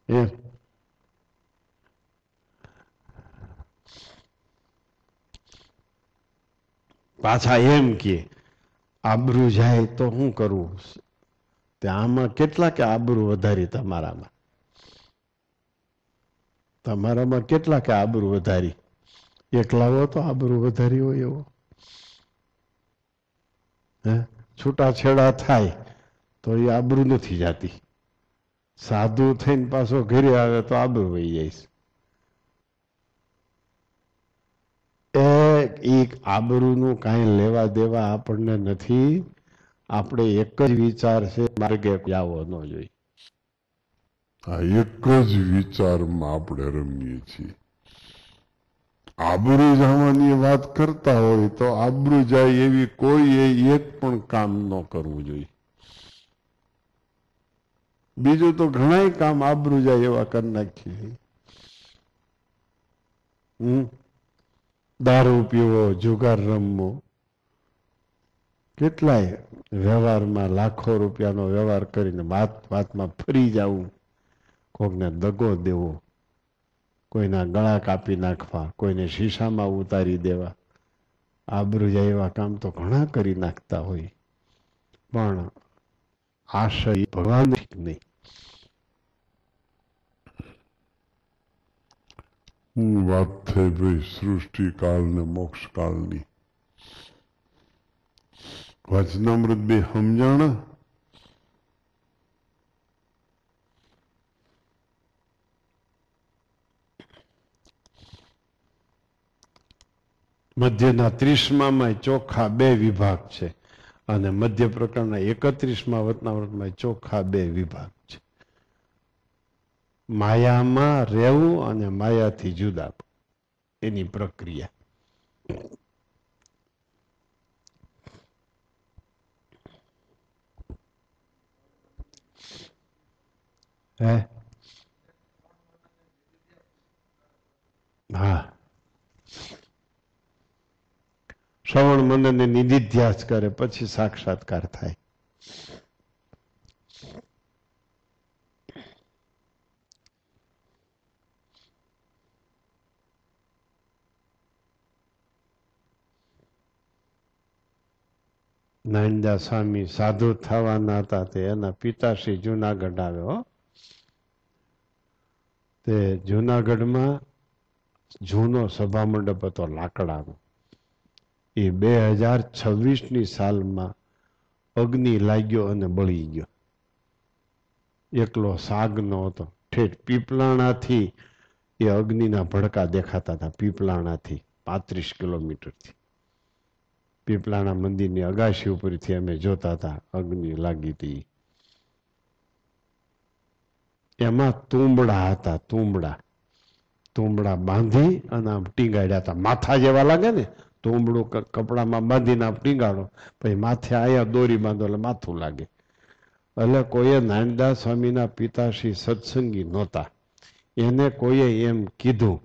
એમ. પાછા એમ કે આબરૂ જાય તો શું કરવું? આમાં કેટલા કે આબરૂ વધારી તમારામાં કેટલા કે આબરૂ વધારી? એકલા હો તો આબરૂ વધારી હોય એવો. છૂટાછેડા થાય તો એ આબરૂ નથી જાતી. સાધુ થઈને પાછો ઘરે આવે તો આબરૂ વહી જાય. એક આબરૂનું કાંઈ લેવા દેવા આપણને નથી. આપણે એક જ વિચાર છે, માર્ગે જાવો ન જોઈએ. આ એક જ વિચારમાં આપણે રમીએ છીએ. આબરૂ જવાની વાત કરતા હોય તો આબરૂ જાય એવી કોઈ એક પણ કામ ન કરવું જોઈએ. બીજું તો ઘણાય કામ આબરૂ જાય એવા કરી નાખીએ. દારૂ પીવો, જુગાર રમવો, કેટલાય વ્યવહારમાં લાખો રૂપિયાનો વ્યવહાર કરીને વાતમાં ફરી જવું, કોકને દગો દેવો, કોઈના ગળા કાપી નાખવા, કોઈને શીશામાં ઉતારી દેવા, આબરૂ જાય એવા કામ તો ઘણા કરી નાખતા હોય. પણ આશય ભગવાન નહીં. વાત થઈ ભાઈ સૃષ્ટિકાળ ને મોક્ષકાળની. વચનામૃત બે સમજાણા? મધ્યના 30માં ચોખ્ખા 2 વિભાગ છે, અને મધ્ય પ્રકરણના 31માં વચનામૃતમાં ચોખ્ખા 2 વિભાગ છે. માયામાં રહેવું અને માયાથી જુદા એની પ્રક્રિયા. હા, શ્રવણ મનને નિધિધ્યાસ કરે પછી સાક્ષાત્કાર થાય. નાનદા સ્વામી સાધુ થવાના હતા તે એના પિતાશ્રી જુનાગઢ આવ્યો. તે જુનાગઢમાં જૂનો સભા મંડપ હતો લાકડાનો. એ 2026ની સાલમાં અગ્નિ લાગ્યો અને બળી ગયો. એકલો સાગનો હતો. ઠેઠ પીપલાણાથી એ અગ્નિના ભડકા દેખાતા હતા. પીપલાણાથી 35 કિલોમીટરથી પીપલાણા મંદિરની અગાશી ઉપરથી અમે જોતા હતા અગ્નિ લાગી હતી. એમાં તુંબડા હતા. તુંબડા બાંધી અને આમ ટીંગાડ્યા હતા. માથા જેવા લાગે ને, તુંબડું કપડામાં બાંધીને આમ ટીંગાડો, પછી માથે આયા દોરી બાંધો એટલે માથું લાગે. એટલે કોઈએ નાનદાસ સ્વામીના પિતાશ્રી સત્સંગી નહોતા. એને કોઈએ એમ કીધું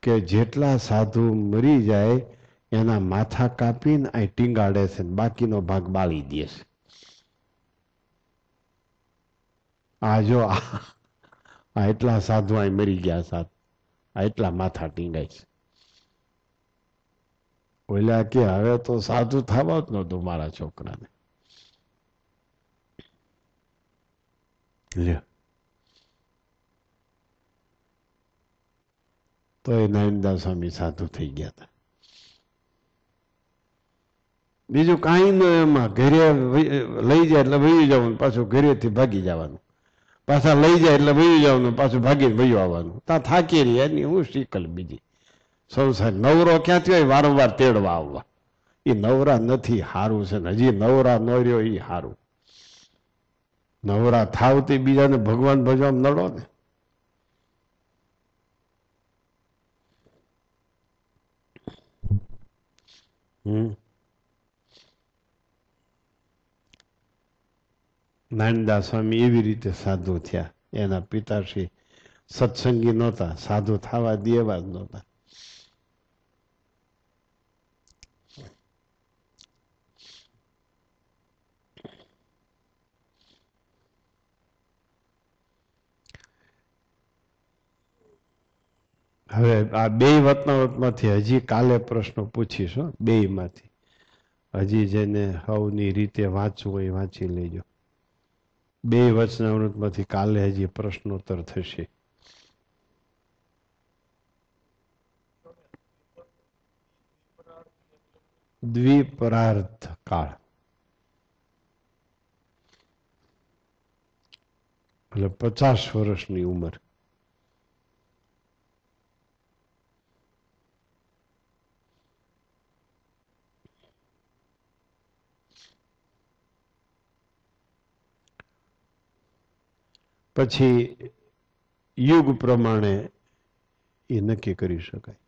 કે જેટલા સાધુ મરી જાય એના માથા કાપીને આ ટીંગાડે છે, બાકીનો ભાગ બાળી દે છે. આ જો આ એટલા સાધુ આ મરી ગયા સાથ, આ એટલા માથા ટીંગાય છે. ઓલા કે હવે તો સાધુ થવા જ નહોતું મારા છોકરાને. લ્યો તો એ નાનદા સ્વામી સાધુ થઈ ગયા હતા. બીજું કાંઈ ન એમાં. ઘરે લઈ જાય એટલે વહી જવાનું, પાછું ઘરેથી ભાગી જવાનું, પાછા લઈ જાય એટલે વહી જવાનું, પાછું ભાગીને વહી આવવાનું. ત્યાં થાકી રહી એની હું શીકલ બીજી. સંસાર નવરો ક્યાંથી હોય વારંવાર તેડવા આવવા. એ નવરા નથી, સારું છે ને. હજી નવરા ન રહ્યો એ સારું. નવરા થાવ તે બીજાને ભગવાન ભજવા નડો ને. નાનદાસ સ્વામી એવી રીતે સાધુ થયા. એના પિતાશ્રી સત્સંગી નહોતા, સાધુ થવા દેવા જ નહોતા. હવે આ બે વતનાવતમાંથી હજી કાલે પ્રશ્નો પૂછીશું. બેયમાંથી હજી જેને હવની રીતે વાંચવું હોય વાંચી લેજો. બે વચનામૃતમાંથી કાલે હજી પ્રશ્નોત્તર થશે. દ્વિપરાર્ધ કાળ એટલે 50 વર્ષની ઉંમર. પછી યુગ પ્રમાણે એ નક્કી કરી શકાય.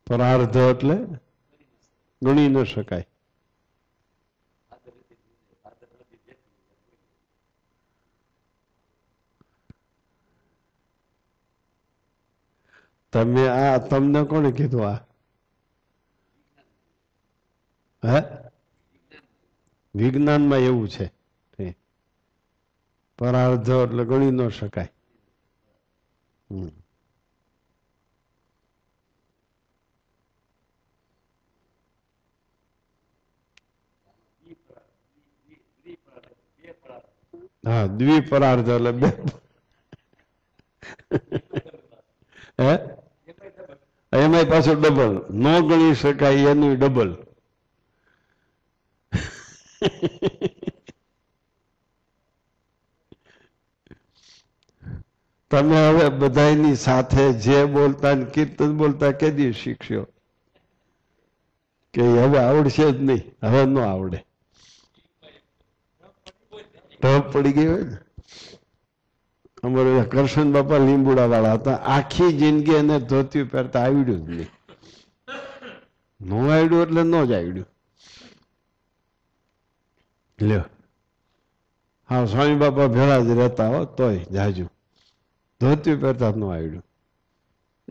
પરાર્ધ એટલે ગણી ન શકાય. તમે આ તમને કોણે કીધું? આ હે વિજ્ઞાનમાં એવું છે. પરાર્ધ એટલે ગણી ન શકાય. હા, દ્વિપરાર્ધ એટલે બે. હે એમાં પાછું ડબલ. ન ગણી શકાય એનું ડબલ. તમે હવે બધાની સાથે જે બોલતા કીર્તન બોલતા કેદી શીખશો કે હવે આવડશે જ નહીં? હવે ન આવડે. ઢબ પડી ગઈ હોય ને. અમારે કરશન બાપા લીંબુડા વાળા હતા. આખી જિંદગી એને ધોતિયું પહેરતા આવડ્યું જ નહીં. ન આવડ્યું એટલે ન જ આવડ્યું. લ્યો હા, સ્વામી બાપા ભેળા જ રહેતા હો તોય જાજુ ધોતિયું પહેરતા ન આવડ્યું.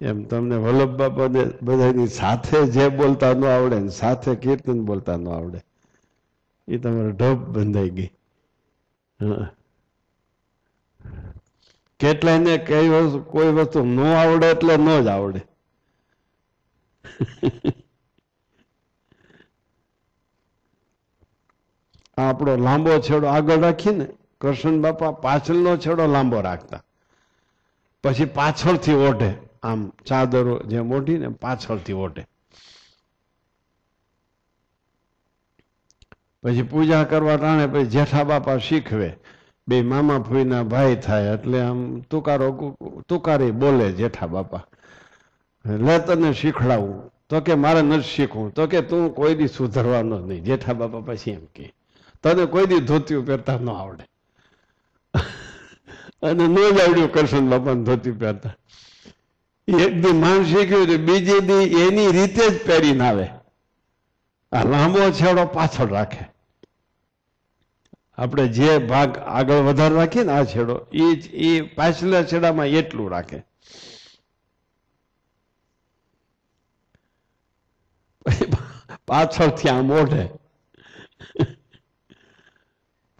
એમ તમને વલ્લભ બાપાને બધાની સાથે જે બોલતા ન આવડે ને સાથે કીર્તન બોલતા ન આવડે એ તમારે ઢબ બંધાઈ ગઈ. કેટલાયને કઈ વસ્તુ કોઈ વસ્તુ ન આવડે એટલે ન જ આવડે. આપણો લાંબો છેડો આગળ રાખીને કૃષ્ણ બાપા પાછળનો છેડો લાંબો રાખતા, પછી પાછળથી ઓઢે, આમ ચાદરો જે મોટી ને પાછળથી ઓઢે. પછી પૂજા કરવા ટાણે પછી જેઠા બાપા શીખવે, બે મામા ફૂઈના ભાઈ થાય એટલે આમ તુકારી બોલે જેઠા બાપા, લે તને શીખડાવું. તો કે મારે નથી શીખવું. તો કે તું કોઈ દી સુધરવાનો નહીં. જેઠા બાપા પછી એમ કે તને કોઈ દી ધોતિયું પહેરતા ન આવડે. અને ન જ આવડ્યું કૃષ્ણ બાપાને ધોતિયું પહેરતા. એક દી માન શીખ્યું તો બીજી દી એની રીતે જ પહેરીને આવે. આ લાંબો છેડો પાછળ રાખે. આપણે જે ભાગ આગળ વધારે રાખીએ ને આ છેડો એ પાછલા છેડામાં એટલું રાખે. પાછળથી આમ ઓઢે.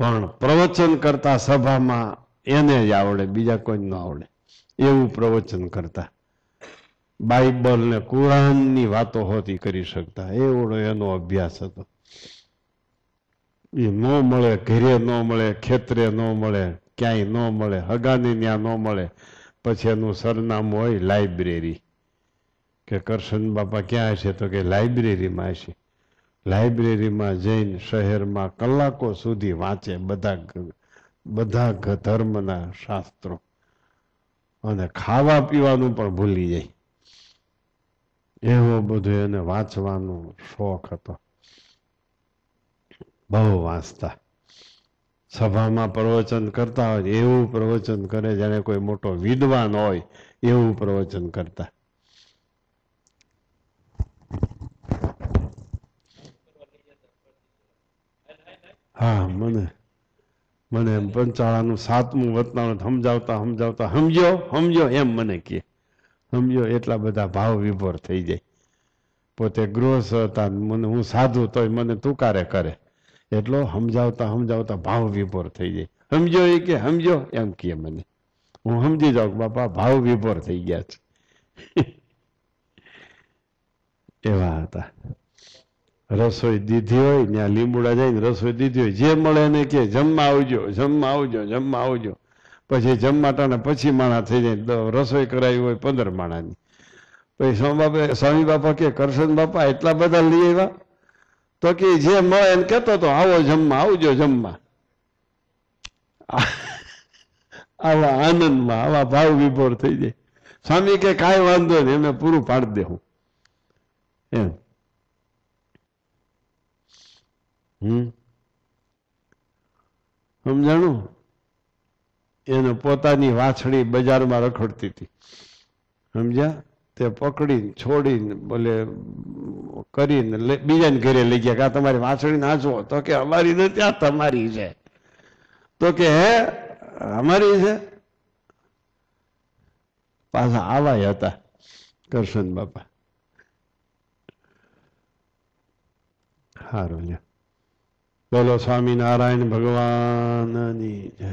પણ પ્રવચન કરતા સભામાં એને જ આવડે, બીજા કોઈ ન આવડે એવું પ્રવચન કરતા. બાઇબલ ને કુરાનની વાતો હોતી કરી શકતા, એવડો એનો અભ્યાસ હતો. એ ન મળે, ઘરે ન મળે, ખેતરે ન મળે, ક્યાંય ન મળે, હગાની ત્યાં ન મળે, પછી એનું સરનામું હોય લાઇબ્રેરી. કે કરશન બાપા ક્યાં છે? તો કે લાઇબ્રેરીમાં છે. લાઇબ્રેરીમાં જઈને શહેરમાં કલાકો સુધી વાંચે બધા ધર્મના શાસ્ત્રો, અને ખાવા પીવાનું પણ ભૂલી જાય. એવો બધો એને વાંચવાનો શોખ હતો. બહુ વાંચતા. સભામાં પ્રવચન કરતા હોય એવું પ્રવચન કરે જાણે કોઈ મોટો વિદ્વાન હોય એવું પ્રવચન કરતા. હા, મને એમ પંચાળાનું 7મું વતનાવૃત સમજાવતા સમજો એમ મને કહે. સમજો એટલા બધા ભાવ વિભોર થઈ જાય. પોતે ગૃહસ્થ હતા, મને હું સાધુ તોય મને તુકારે કરે. એટલો સમજાવતા ભાવ વિભોર થઈ જાય. સમજો એ કે સમજો એમ કહે મને. હું સમજી જાઉં બાપા ભાવ વિભોર થઈ ગયા છે. એવા હતા. રસોઈ દીધી હોય ત્યાં લીંબુડા જઈને રસોઈ દીધી હોય, જે મળે એને કે જમવા આવજો. પછી જમવાટાને પછી માણા થઈ જાય. રસોઈ કરાવી હોય 15 માણાની. પછી સ્વામી બાપા કે કરશન બાપા એટલા બધા લઈ આવ્યા? તો કે જે મળે એને કહેતો તો આવજો જમવા. આવા આનંદમાં આવા ભાવ વિભોર થઈ જાય. સ્વામી કે કાંઈ વાંધો નહીં, એમને પૂરું પાડી દેવું એમ. સમજાણું? એને પોતાની વાછડી બજારમાં રખડતી હતી, સમજ્યા? તે પકડીને છોડીને બોલે કરીને બીજાને ઘરે લઈ ગયા કે આ તમારી વાછડી નાચો. તો કે અમારી નથી, આ તમારી છે. તો કે હે અમારી છે? પાછા આવાય હતા કરશન બાપા. સારું લ્યો. બોલો સ્વામિનારાયણ ભગવાનની જય.